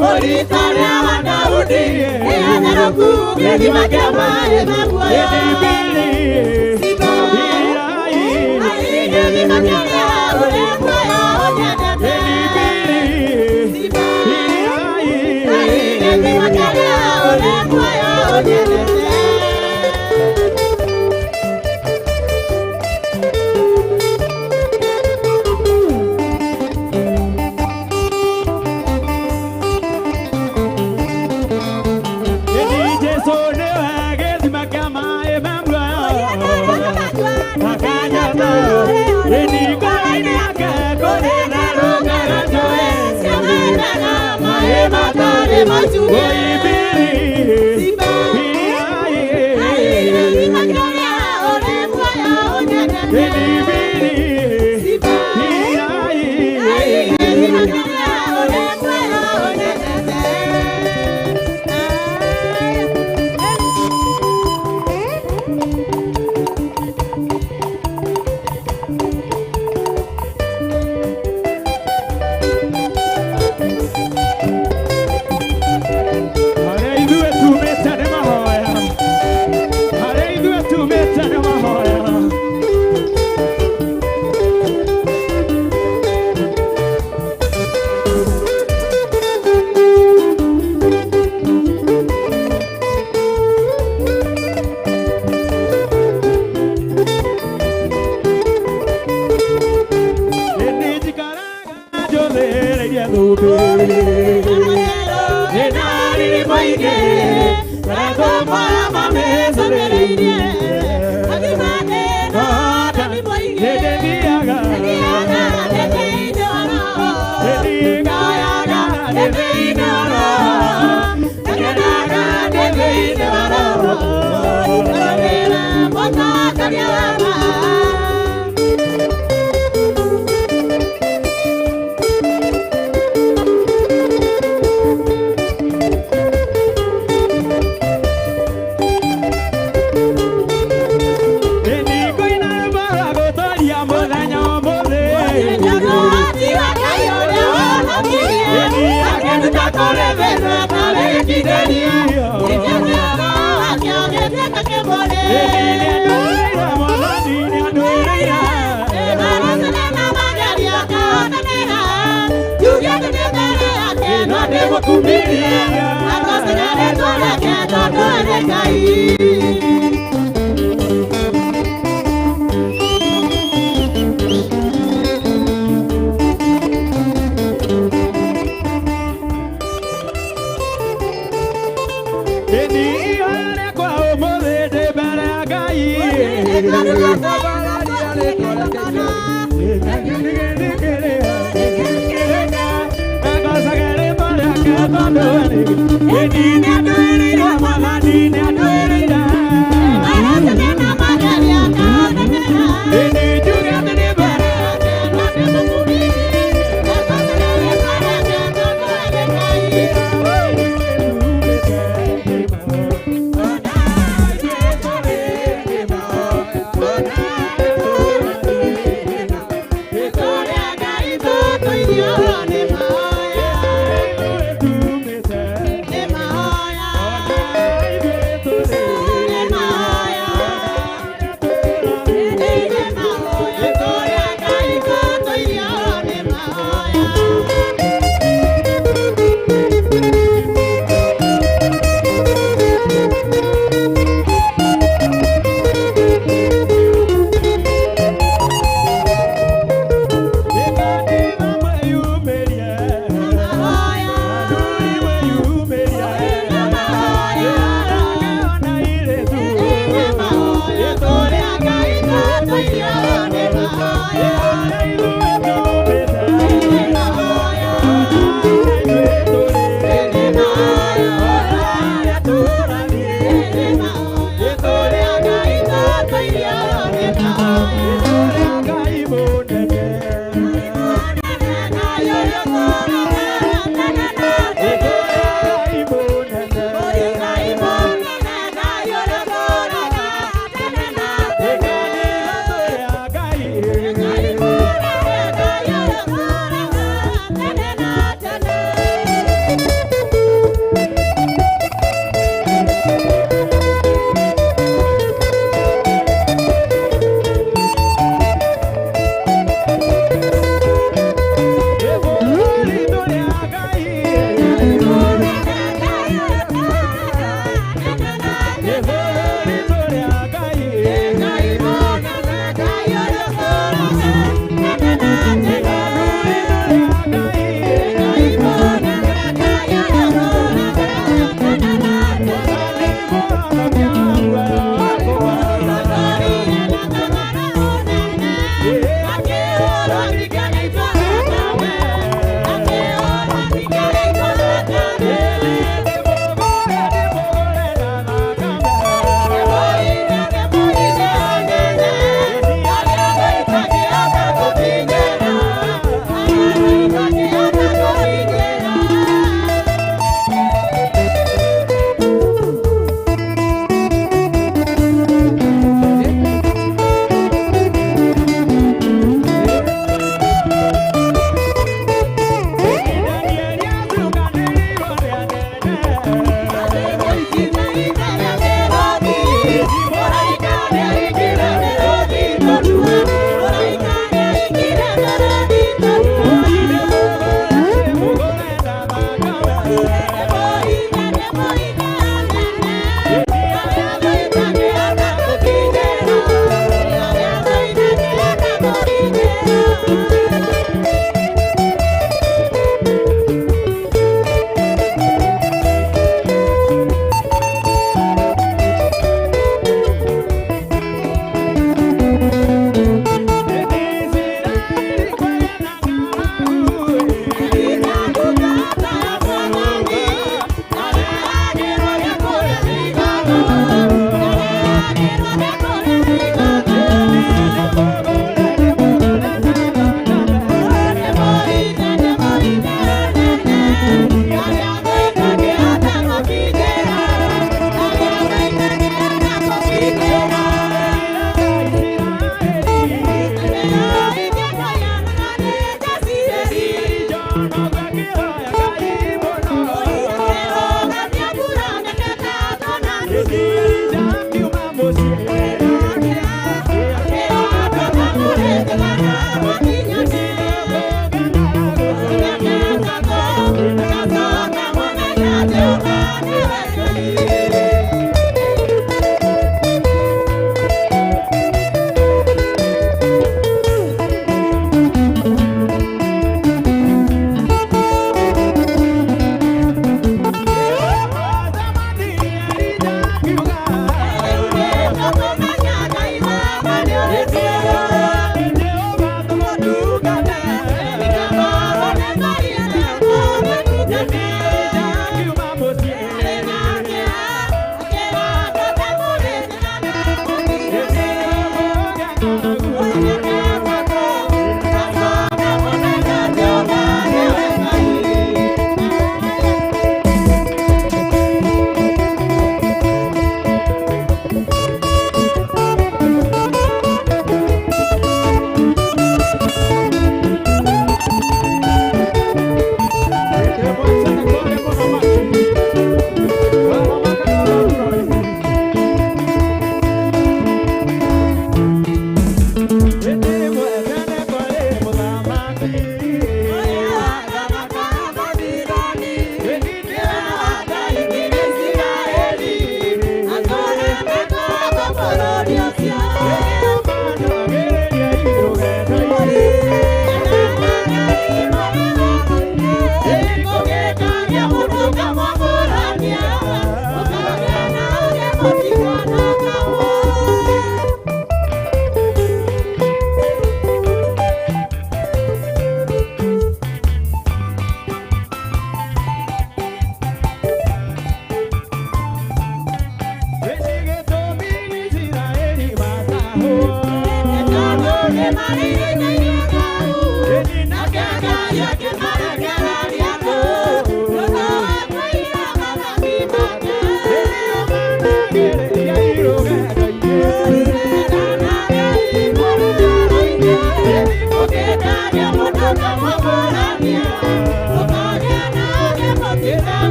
Moritania wa Daudi, Eanaroku, Gedima Kama, Emabua, Edibili, Siba, Irai, Gedima Kama, Olemwa, Onyadebe, Edibili, Siba, Irai, Gedima Kama, Olemwa, Onyadebe.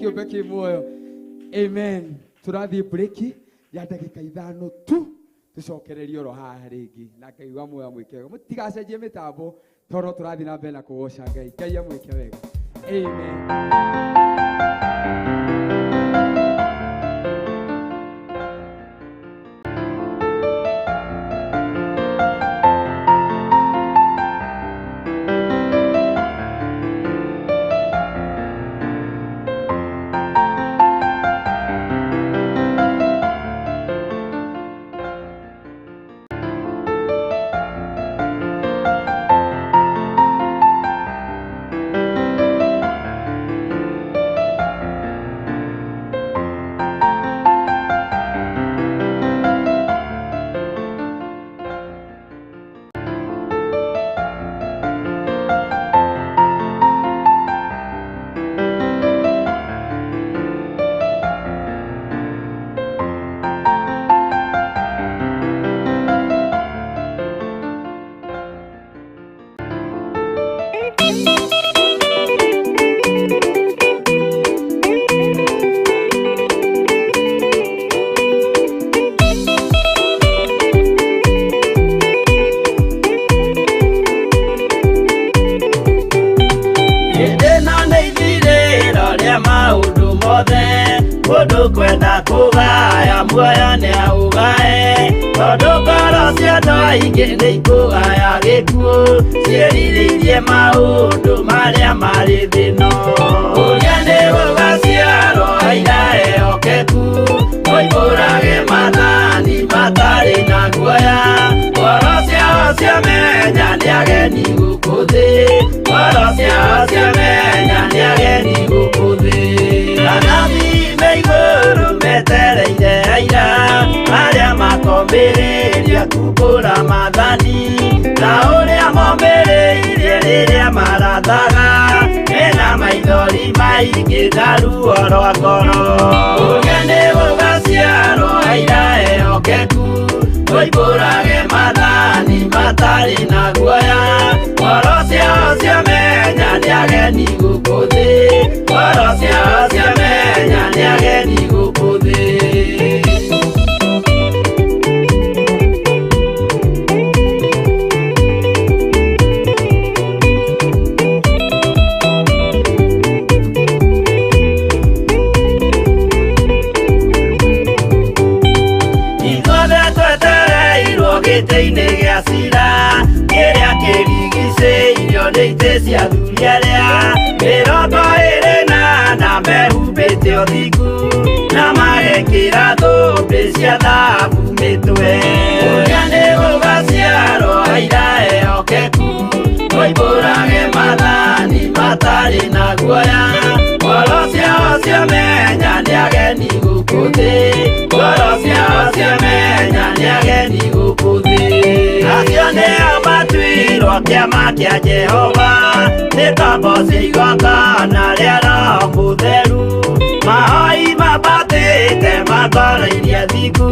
kiumbe ki muoyo. Amen. Turathi breaki ya ndagika 5 tu tucokererio ro haha ringi na Ngai wa muoyo mwikega mutigacenjie mitambo toro turathi na mbere na kugoca Ngai. Ngai amwike wega. Amen. Kwenda kugaya muoyo ni augae tondu ngoro cia andu aingi ni ikugaya gikuo ciĩrirĩirie maundu maria mari thino uria ni gugaciarwo aira ehokeku moimbũrage mathani matari na guoya ngoro ciao ciamenya ni ageni gũkũ thĩ ngoro ciao ciamenya ni ageni gũkũ thĩ anathi igũrũ metereire aira arĩa makomĩrĩria kumbũra mathani na ũrĩa momĩrĩirie rĩrĩa marathaga mena maithori maingĩ na ruo rwa ngoro ũrĩa nĩ gũgaciarwo aira ehokeku moimbũrage mathani matarĩ na guoya ngoro ciao ciamenya nĩ ageni gũkũ thĩ ngoro ciao ciamenya nĩ ageni gũkũ thĩ. Ithuothe twetereirwo gĩtĩ-inĩ gĩa cira kĩrĩa kĩrigicĩirio nĩ itĩ cia athuri arĩa 24 mehumbĩte ũthingu na magekĩra thũmbĩ cia thahabu mĩtwe ũrĩa nĩ gũgaciarwo aira ehokeku moimbũrage mathani matarĩ na guoya ngoro ciao ciamenya nĩ ageni gũkũ thĩ ngoro ciao ciamenya nĩ ageni gũkũ thĩ acio nĩo matuirwo kĩama kĩa Jehova nĩ tombo cia igongona rĩa Roho Mũtheru mahoi mabatĩte makoro-irie thingu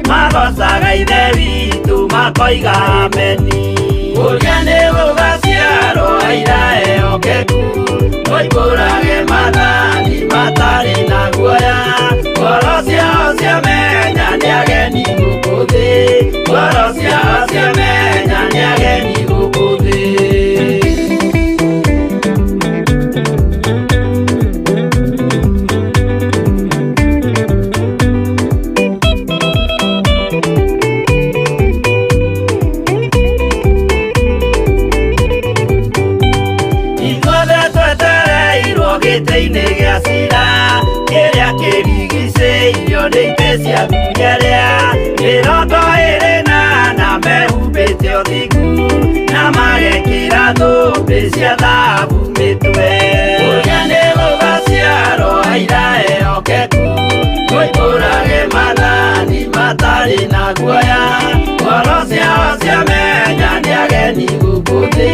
magocaga ithe witũ makoiga ameni ũrĩa nĩ gũgaciarwo aira ehokeku moimbũrage mathani matarĩ na guoya ngoro ciao ciamenya nĩ ageni gũkũ thĩ ngoro ciao ciamenya nĩ ageni gũkũ thĩ. Gĩtĩ-inĩ gĩa cira kĩrĩa kĩrigicĩirio nĩ itĩ cia athuri arĩa 24 mehumbĩte ũthingu na magekĩra thũmbĩ cia thahabu mĩtwe ũrĩa nĩ gũgaciarwo aira ehokeku moimbũrage mathani matarĩ na guoya ngoro ciao ciamenya nĩ ageni gũkũ thĩ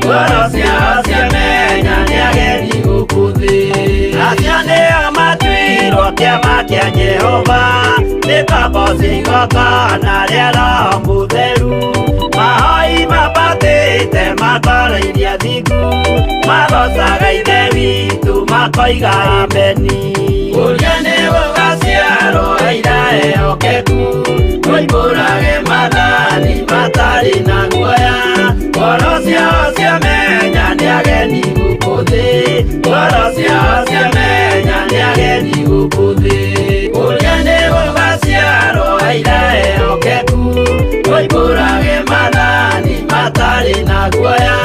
ngoro ciao ciamenya nĩ ageni gũkũ thĩ acio nĩo matuirwo kĩama kĩa Jehova nĩ tombo cia igongona rĩa Roho Mũtheru mahoi mabatĩte makoro-irie thingu magocaga ithe witũ koiga ameni. Uriane gũgaciarwo aira ehokeku, ũimbũrage mathani matarĩ na guoya. Ngoro ciao ciamenya nĩ ageni gũkũ thĩ, ngoro ciao ciamenya nĩ ageni gũkũ thĩ. Uriane gũgaciarwo aira ehokeku, ũimbũrage mathani matarĩ na guoya.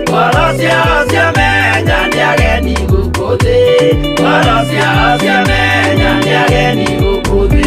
Ngoro ciao ciamenya nĩ ageni gũkũ thĩ, ngoro ciao ciamenya nĩ ageni gũkũ thĩ.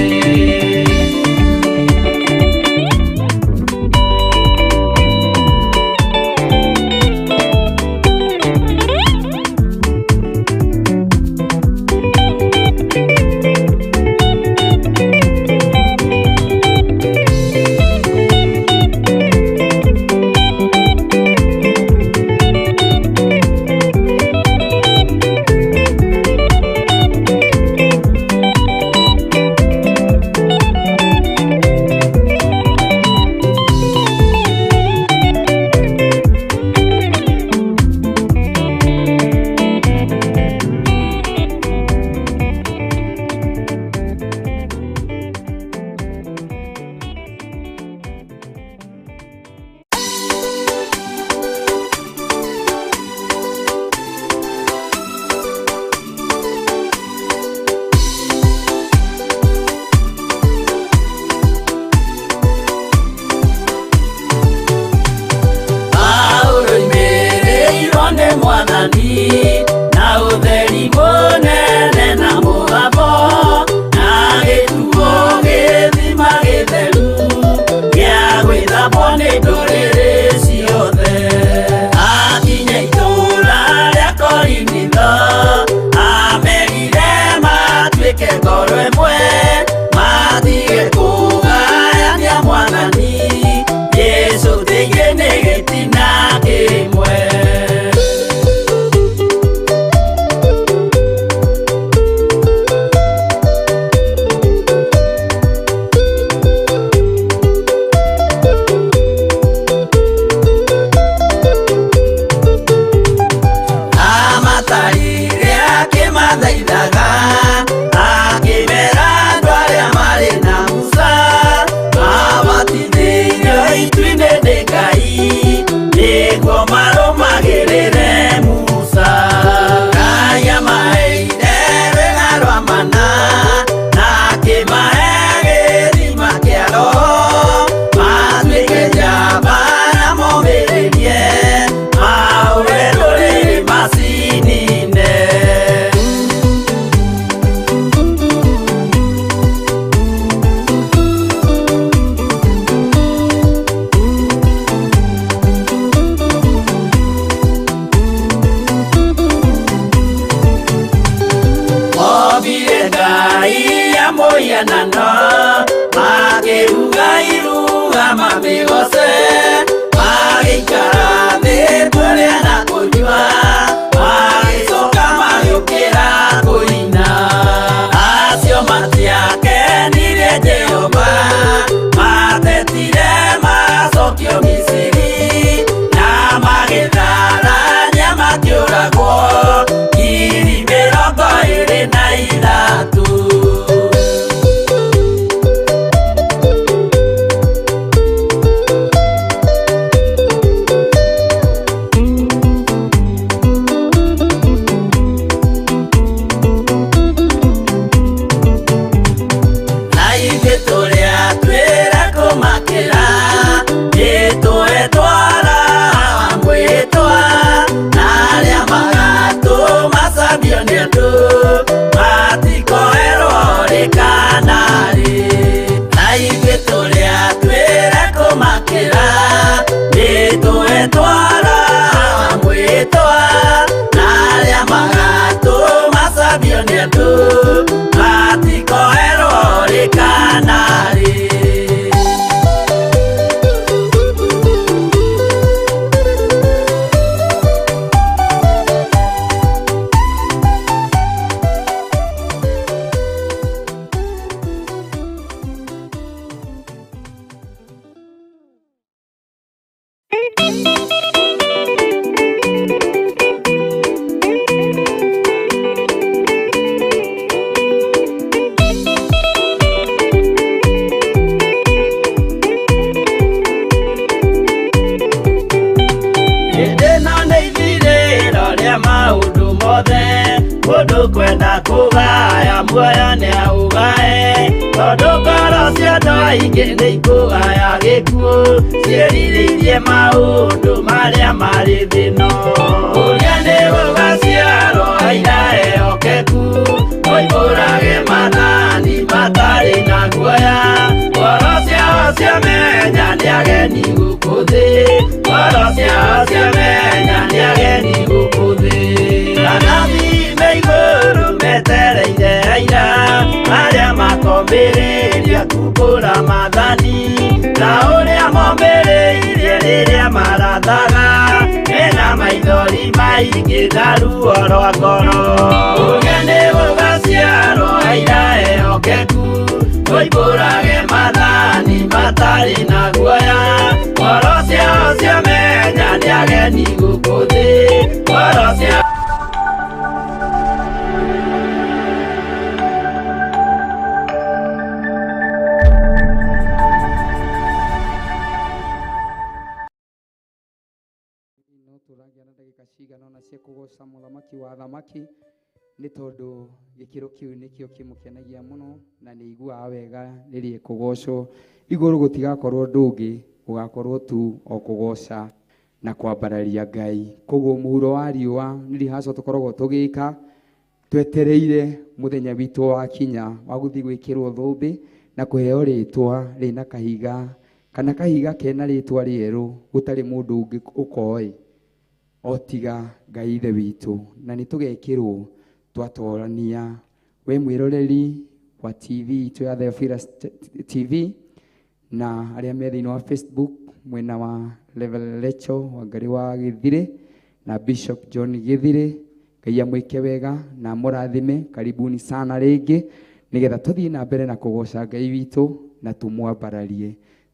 maingĩ nĩ ikũgaya gĩkuũ ciĩrirĩirie maũndũ marĩa marĩ thĩno ũrĩa nĩ gũgaciarwo aira ehokeku moimbũrage mathani matarĩ na guoya ngoro ciao ciamenya nĩ ageni gũkũ thĩ ngoro ciao ciamenya nĩ ageni gũkũ thĩ anathi me igũrũ metereire aira arĩa makombĩrĩria kumbũra mathani na ũrĩa mombĩrĩirie rĩrĩa marathaga mena maithori maingĩ na ruo rwa ngoro ũrĩa nĩ gũgaciarwo aira ehokeku moimbũrage mathani matarĩ na guoya ngoro ciao ciamenya nĩ ageni gũkũ thĩ ngoro ciao cigana ona cia kũgoca mũthamaki wa thamaki nĩ tondũ gĩkĩro kĩu nĩkĩo kĩmũkenagia mũno na nĩ iguaga wega rĩrĩa kũgocwo igũrũ gũtigakorwo ũndũ ũngĩ gũgakorwo tu o kũgoca na kwambararia Ngai koguo mũhuro wa riũa nĩ rehearsal tũkoragwo tũgĩka twetereire mũthenya witũ wa kinya wa gũthiĩ gwĩkĩrwo thũmbĩ na kũheo rĩtwa rĩna kahiga kana kahiga kena rĩtwa rĩerũ gũtarĩ mũndũ ũngĩ ũkoĩ o tiga Ngai ithe witũ na nĩ tũgekĩrwo twatorania we mwĩroreri wa TV itũ ya Theophilus TV na arĩa me thĩinĩ wa Facebook mwena wa Reverend Rachel Wangari wa Gĩthirĩ na Bishop John Gĩthirĩ Ngai amwĩke wega na mũrathime karibuni sana rĩngĩ nĩgetha tũthiĩ na mbere na kũgoca Ngai witũ na tũmwambararie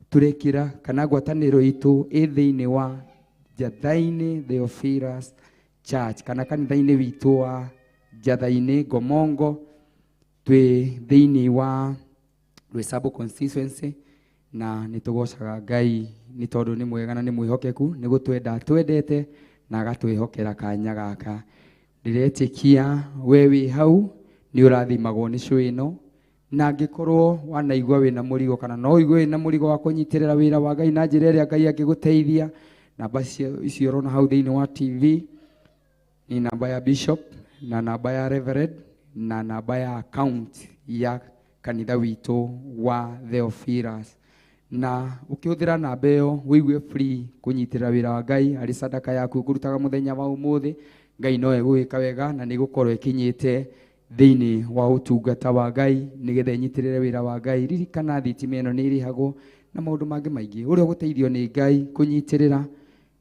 turekĩra kana ngwatanĩro itũ ĩ thĩinĩ wa Jathainĩ Theophilus Church kana kanitha-inĩ witũ wa Jathainĩ Ngomongo twĩ thĩinĩ wa Rwĩsambũ constituency na nĩ tũgocaga Ngai nĩ tondũ nĩ mwega na nĩ mwĩhokeku nĩ gũtwenda twendete na agatwĩhokera kanya gaka ndiretĩkia we wĩ hau nĩ ũrathimagwo nĩ show ĩno na angĩkorwo wanaigua wĩna mũrigo kana no ũigue wĩna mũrigo wa kũnyitĩrĩra wĩra wa Ngai na njĩra ĩrĩa Ngai angĩgũteithia namba icio ũrona hau thĩinĩ wa TV ni namba ya Bishop na namba ya Reverend na namba ya account ya kanitha witũ wa Theophilus na ũkĩhũthĩra namba ĩyo wĩigue free kũnyitĩrĩra wĩra wa Ngai harĩ sadaka yaku kũrutaga mũthenya wa ũmũthĩ Ngai no egũgĩka wega na nĩ gũkorwo ĩkinyĩte thĩinĩ wa ũtungata wa Ngai nĩgetha ĩnyitĩrĩre wĩra wa Ngai ririkana thitima ĩno nĩ ĩrĩhagwo na maũndũ mangĩ maingĩ ũrĩa ũgũteithio nĩ Ngai kũnyitĩrĩra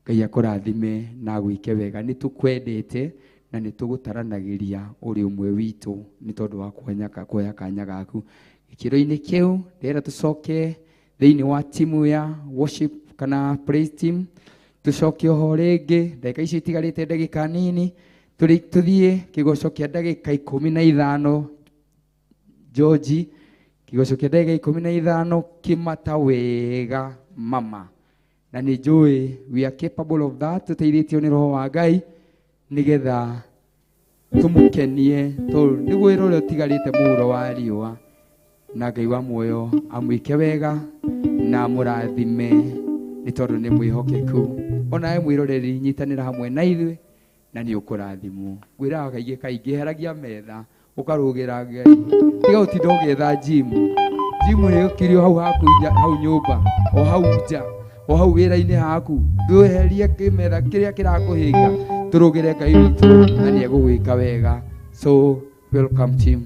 Ngai akũrathime na gwĩke wega nĩ tũkwendete na nĩ tũgũtaranagĩria ũrĩ ũmwe witũ nĩ tondũ wa kuoya kanya gaku gĩkĩro-inĩ kĩu rĩera tũcoke thĩinĩ wa timu ya worship kana praise team tũcoke oho rĩngĩ ndagĩka ici itigarĩte ndagĩka nini tũthiĩ kĩgoco kĩa ndagĩka 15 George kĩgoco kĩa ndagĩka 15 kĩmata wega mama na nĩ njũĩ we are capable of that tũteithĩtio nĩ roho wa Ngai nĩgetha tũmũkenie tondũ nĩguo wĩra ũrĩa ũtigarĩte mũhuro wa riũa na Ngai wa muoyo amwĩke wega na mũrathime nĩ tondũ nĩ mwĩhokeku onawe mwĩroreri nyitanĩra hamwe na ithuĩ na nĩ ũkũrathimwo ngwĩraga kaingĩ kaingĩ heragia metha ũkarũgĩra Ngai tiga ũtinda ũgĩetha gym nĩ ũkĩrio hau haku hau nyũmba o hau nja o hau wĩra-inĩ haku ndweherie kĩmetha kĩrĩa kĩrakũhĩnga tũrũgĩre Ngai witũ na nĩ egũgwĩka wega so welcome team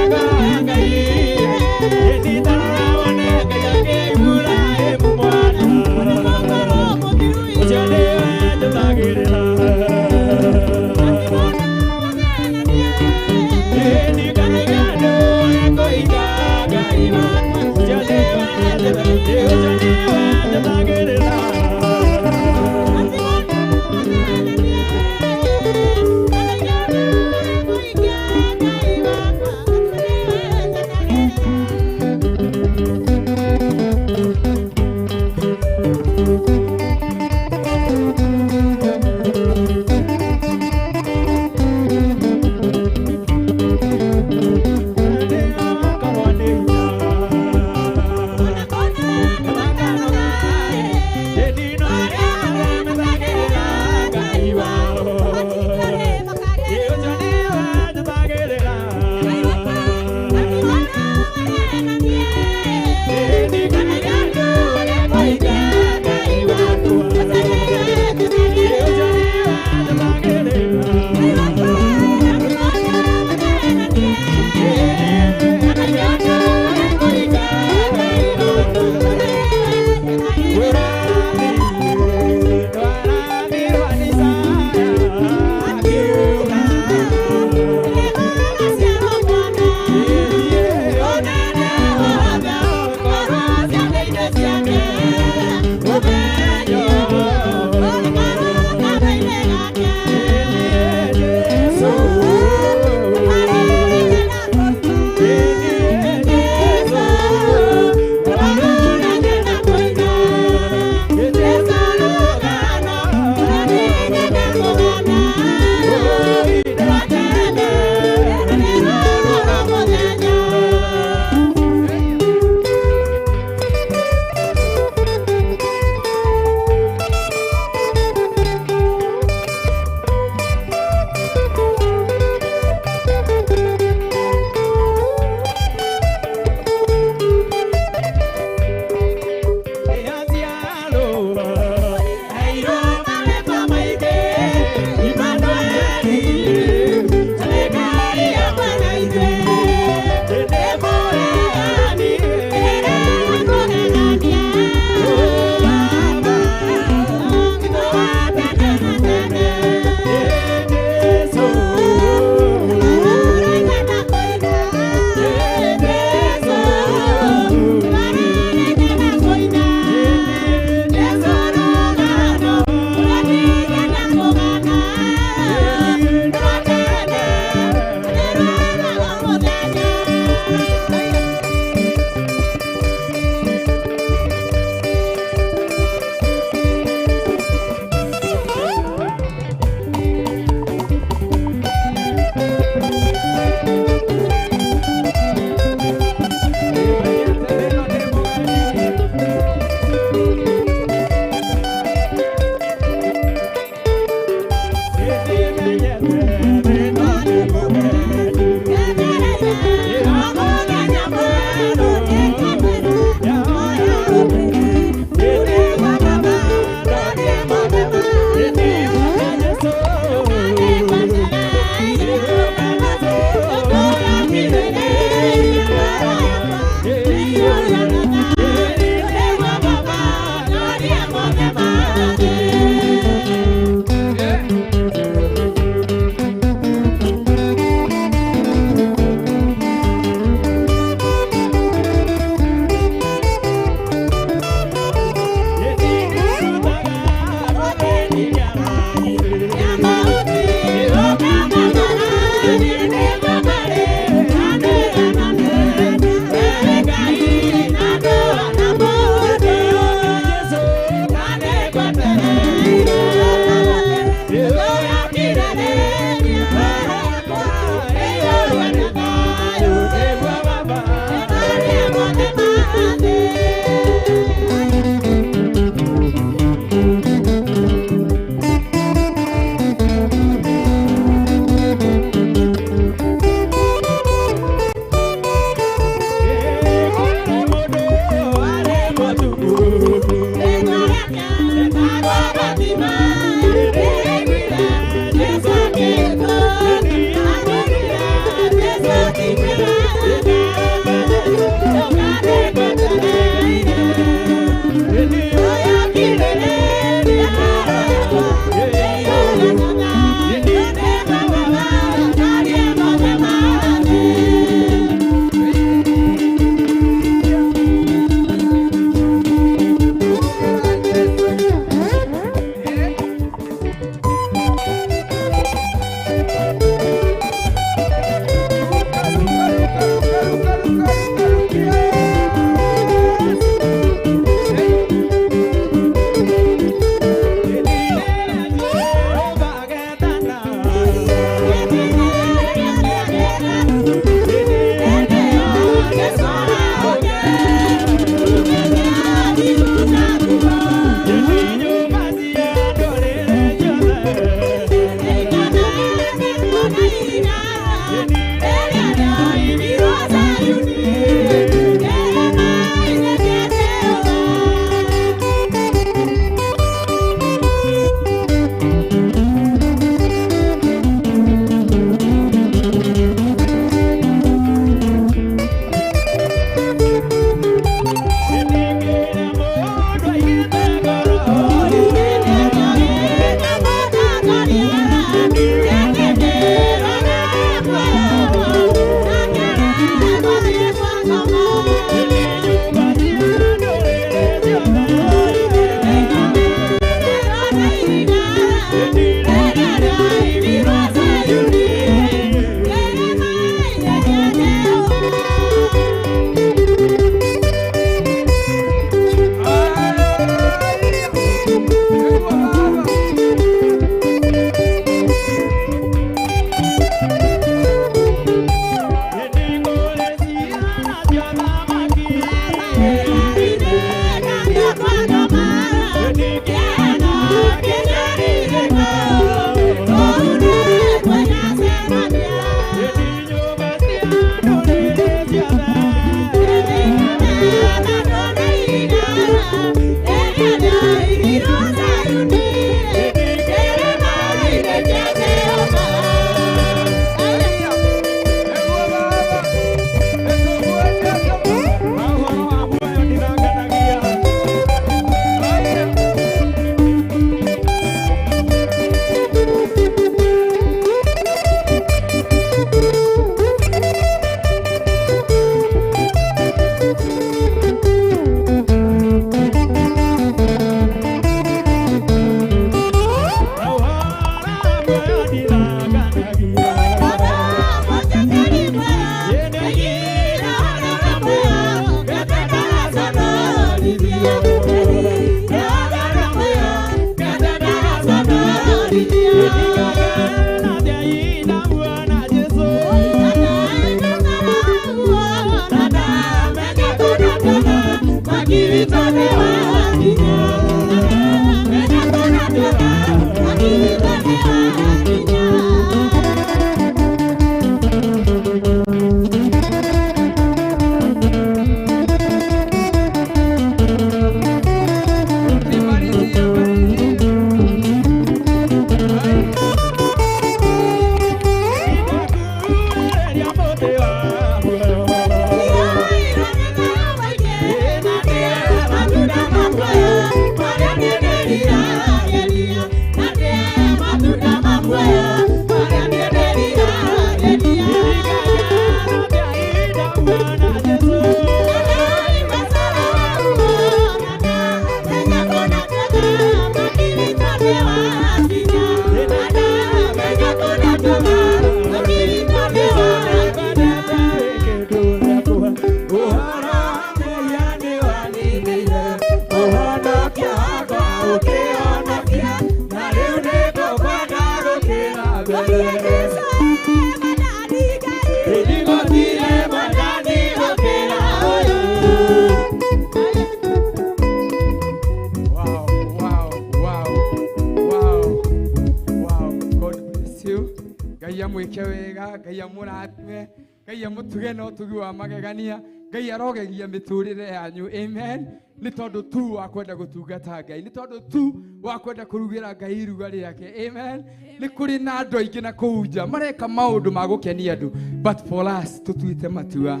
Ngai amũrathime, Ngai amũtuge na ũtugi wa magegania, Ngai arogegia mĩtũrĩre yanyu. Amen. Nĩ tondũ tu wa kwenda gũtungata Ngai, nĩ tondũ tu wa kwenda kũrugĩra Ngai iruga rĩake. Amen. Nĩ kũrĩ na andũ aingĩ na kũu nja mareka maũndũ ma gũkenia andũ, but for us tũtuĩte matua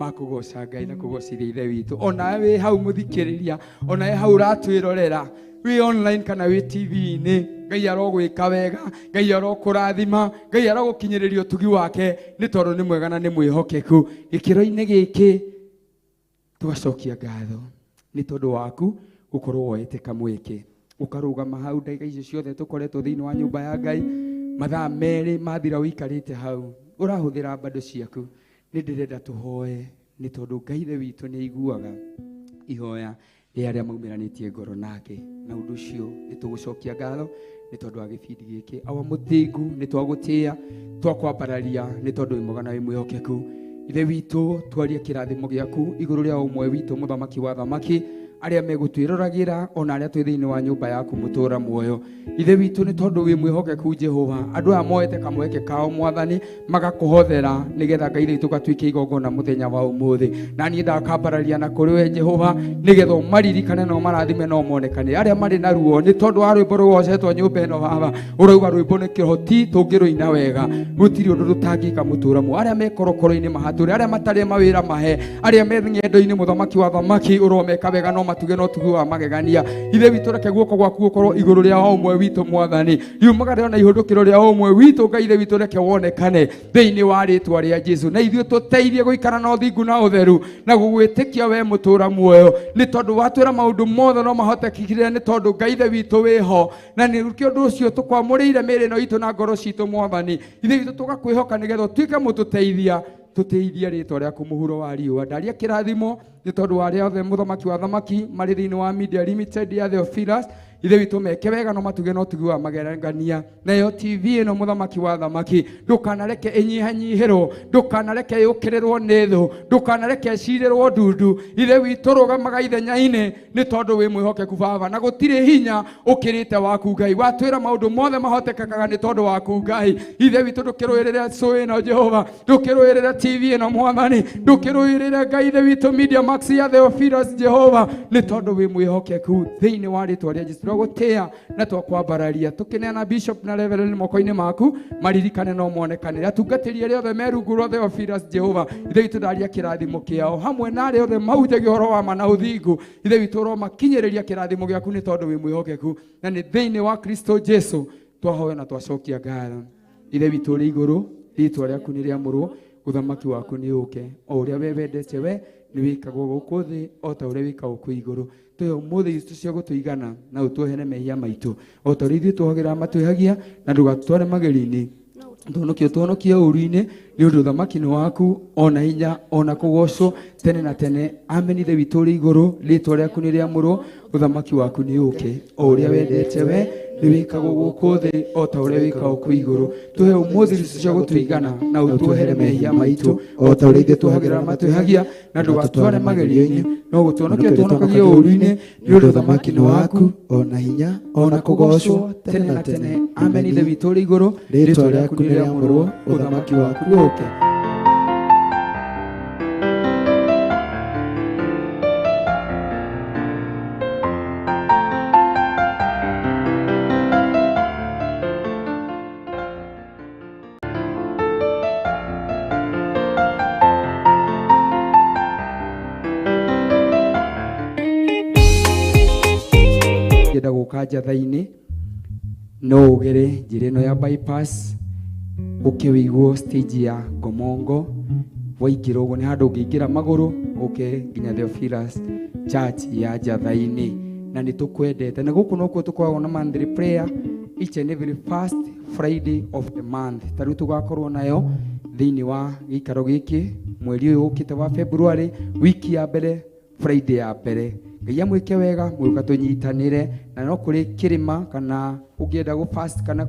ma kũgoca Ngai na kũgocithia Ithe witũ. Ona wĩ hau mũthikĩrĩria, ona wĩ hau ũratwĩrorera, wĩ online kana wĩ TV-inĩ, Ngai arogwĩka wega, Ngai arokũrathima, Ngai arogũkinyĩrĩria ũtugi wake, nĩ tondũ nĩ mwega na nĩ mwĩhokeku. Gĩkĩro-inĩ gĩkĩ tũgacokia ngatho nĩ tondũ waku gũkorwo woete kamweke ũkarũgama hau ndagĩka icio ciothe tũkoretwo thĩinĩ wa nyũmba ya Ngai, mathaa merĩ mathira ũikarĩte hau ũrahũthĩra mbando ciaku. Nĩ ndĩrenda tũhoe nĩ tondũ Ngai Ithe witũ nĩ aiguaga ihoya rĩa arĩa maumĩranĩtie ngoro nake, na ũndũ ũcio nĩ tũgũcokia ngatho nĩ tondũ wa gĩbindi gĩkĩ. Awa mũthingu nĩ twagũtĩa, twakwambararia nĩ tondũ wĩ mwega na wĩ mwĩhokeku. Ithe witũ twaria kĩrathimo gĩaku igũrũ rĩa ũmwe witũ mũthamaki wa thamaki, arĩa megũtwĩroragĩra ona arĩa twĩ thĩinĩ wa nyũmba yaku mũtũra muoyo. Ithe witũ nĩ tondũ wĩ mwĩhokeku Jehova, andũ aya moete kamweke kao Mwathani magakũhothera nĩgetha Ngai itũ gatuĩke igongona mũthenya wa ũmũthĩ. Na niĩ ndakambararia na kũrĩ we Jehova nĩgetha ũmaririkane na ũmarathime na ũmonekane arĩa marĩ na ruo nĩ tondũ wa rwĩmbo rũgocetwo nyũmba ĩno Baba. Ũrauga rwĩmbo nĩ kĩhoti tũngĩrũina wega, gũtirĩ ũndũ rũtangĩka mũtũra muoyo. Arĩa me korokoro-inĩ mahatũre, arĩa matarĩ mawĩra mahe, arĩa me ng'endo-inĩ mũthamaki wa thamaki ũromeka wega no matuge no tugi wa magegania. Ithe witũ reke guoko gwaku gũkorwo igũrũ rĩa ũmwe witũ Mwathani, yumagare ona ihũndũkĩro rĩa ũmwe witũ Ngai. Ithe witũ reke wonekane thĩinĩ wa rĩtwa rĩa Jesũ, na ithuĩ tũteithie gũikara na ũthingu na ũtheru na gũgwĩtĩkia we mũtũra muoyo, nĩ tondũ watwĩra maũndũ mothe no mahotekekire nĩ tondũ Ngai Ithe witũ wĩho, na nĩ ũndũ ũcio tũkwamũrĩire mĩĩrĩ ĩno itũ na ngoro citũ Mwathani. Ithe witũ tũgakwĩhoka nĩgetha ũtuĩke mũtũteithia, tũteithie rĩtwa rĩaku mũhuro wa riũa. Ndaria kĩrathimo nĩ tondũ wa arĩa othe mũthamaki wa thamaki marĩ thĩinĩ wa Media Limited ya Theophilus. Ithe witũ meke wega no matuge no tugi wa magegania. Nayo TV ĩno mũthamaki wa thamaki ndũkanareke ĩnyihanyihĩrwo, ndũkanareke yũkĩrĩrwo nĩ thũ, ndũkanareke ĩcirĩrwo ndundu. Ithe witũ rũgamaga ithenya-inĩ nĩ tondũ wĩ mwĩhokeku Baba, na gũtirĩ hinya ũkĩrĩte waku Ngai. Watwĩra maũndũ mothe mahotekekaga nĩ tondũ waku Ngai. Ithe witũ ndũkĩrũĩrĩre show ĩno Jehova, ndũkĩrũĩrĩre TV ĩno Mwathani, ndũkĩrũĩrĩre Ngai Ithe witũ Media Max ya Theophilus Jehova, nĩ tondũ wĩ mwĩhokeku thĩinĩ wa rĩtwa rĩa Jesũ. Tũgũtĩa na twakwambararia, tũkĩneana Bishop na Reverend moko-inĩ maku, maririkane no monekane. Atungatĩri arĩa othe me rungu rwa Theophilus Jehova, Ithe witũ ndaria kĩrathimo kĩao hamwe na arĩa othe mahunjagia ũhoro wa ma na ũthingu. Ithe witũ ũromakinyĩrĩria kĩrathimo gĩaku nĩ tondũ wĩ mwĩhokeku, na nĩ thĩinĩ wa Kristo Jesũ twahoya na twacokia ngatho. Ithe witũ ũrĩ igũrũ, rĩĩtwa rĩaku nĩ rĩamũrwo, ũthamaki waku nĩ ũke, o ũrĩa we wendete we nĩ wĩkagwo gũkũ thĩ o ta ũrĩa wĩkagwo kũ igũrũ. Tũhe ũmũthĩ icio cia gũtũigana na ũtwehere mehia maitũ o ta ũrĩa ithuĩ twogera matwĩhagia, na ndũgatũtware magerio-inĩ, tũhonokie ũũru-inĩ, nĩ ũndũ ũthamaki nĩ waku ona hinya ona kũgocwo tene na tene. Amen. Ithe witũ ũrĩ igũrũ, rĩĩtwa rĩaku nĩ rĩamũrwo, ũthamaki waku nĩ ũke, o ũrĩa wendete we nĩ wĩkagwo gũkũ thĩ o ta ũrĩa wĩkagwo kũ igũrũ. Tũhe ũmũthĩ icio cia gũtũigana na ũtwehere mehia maitũ o ta ũrĩa ithuĩ twogera matwĩhagia, na ndũgatũtware magerio-inĩ, no gũtũhonokia tũhonokagie ũũru-inĩ, nĩ ũndũ ũthamaki nĩ waku ona hinya ona kũgocwo tene na tene. Amen. Ithe witũ ũrĩ igũrũ, rĩĩtwa rĩaku nĩ rĩamũrwo, ũthamaki waku ũke. Ngĩenda gũka njatha-inĩ no ũgere njĩra ĩno ya bypass ũkĩwĩiguo stage ya Ngomongo, waingĩra ũguo nĩ handũ ũngĩingĩra magũrũ ũke nginya Theophilus Church ya njatha-inĩ. Na nĩ tũkwendete, na gũkũ nokuo tũkoragwo na monthly prayer each and every first Friday of the month. Ta rĩu tũgakorwo nayo thĩinĩ wa gĩikaro gĩkĩ mweri ũyũ ũkĩte wa February, wiki ya mbere, Friday ya mbere. Ngai amwĩke wega, mũka tũnyitanĩre, na no kũrĩ kĩrĩma kana ũngĩenda gũ fast kana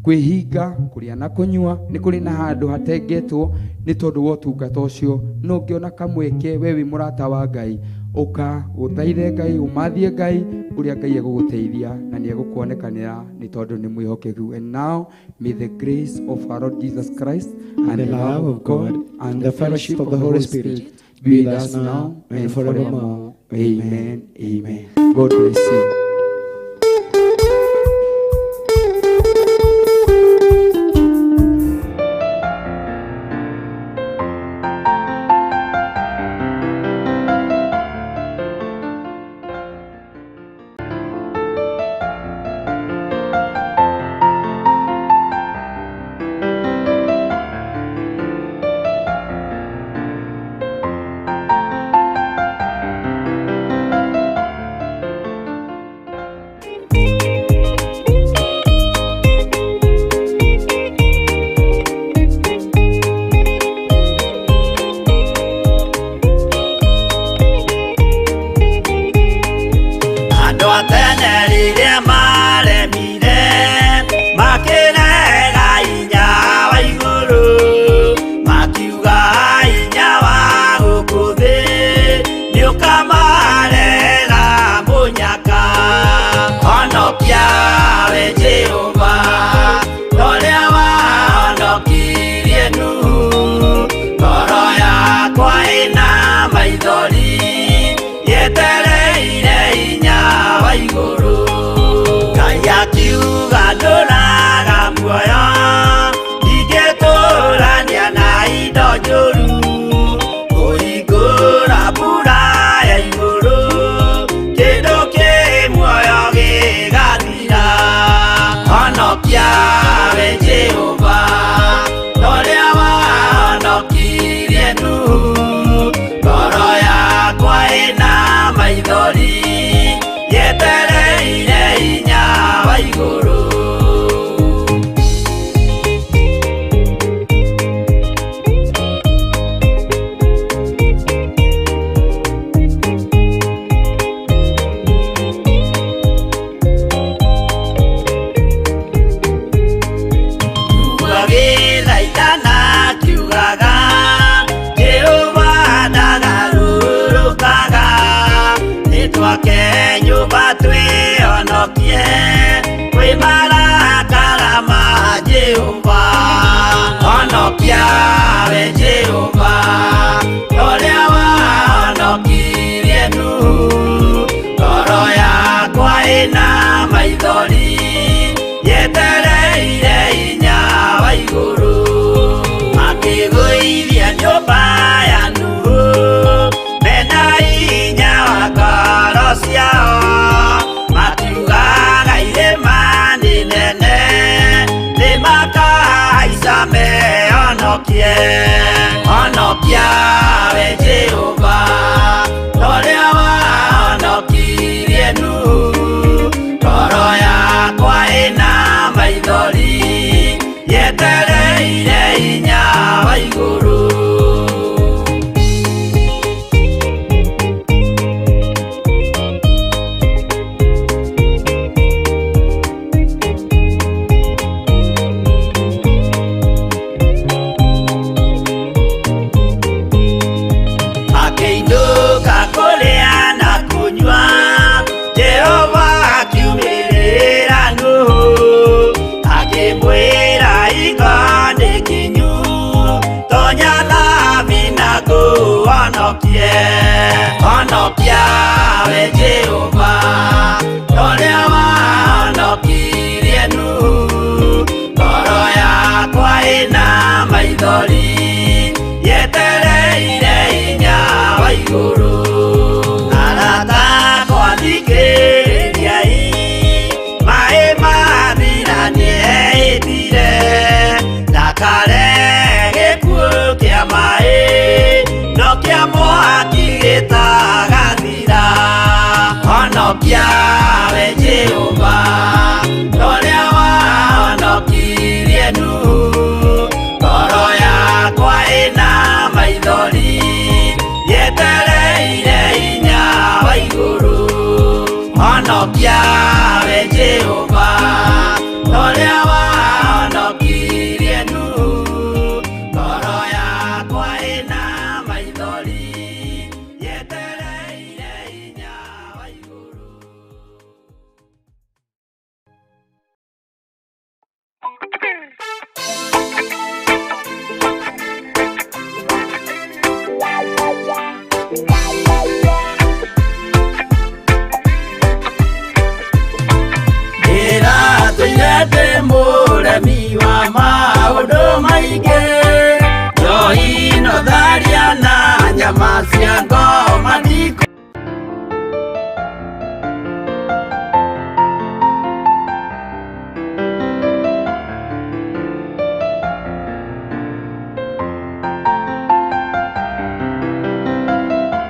kwĩhinga kũrĩa na kũnyua, nĩ kũrĩ na handũ hatengetwo nĩ tondũ wa ũtungata ũcio. No ũngĩona kamweke we wĩ mũrata wa Ngai uka uteithe Ngai umathie Ngai uria Ngai eguguteithia na ni egukuonekanira ni tondu ni mwihokeku. And now may the grace of our Lord Jesus Christ and the love of God and the fellowship of the Holy Spirit be with us now and forevermore. Amen. Amen. God bless you. Mũremi wa maũndũ maingĩ, njohi no tharia na nyama cia ng'ombe.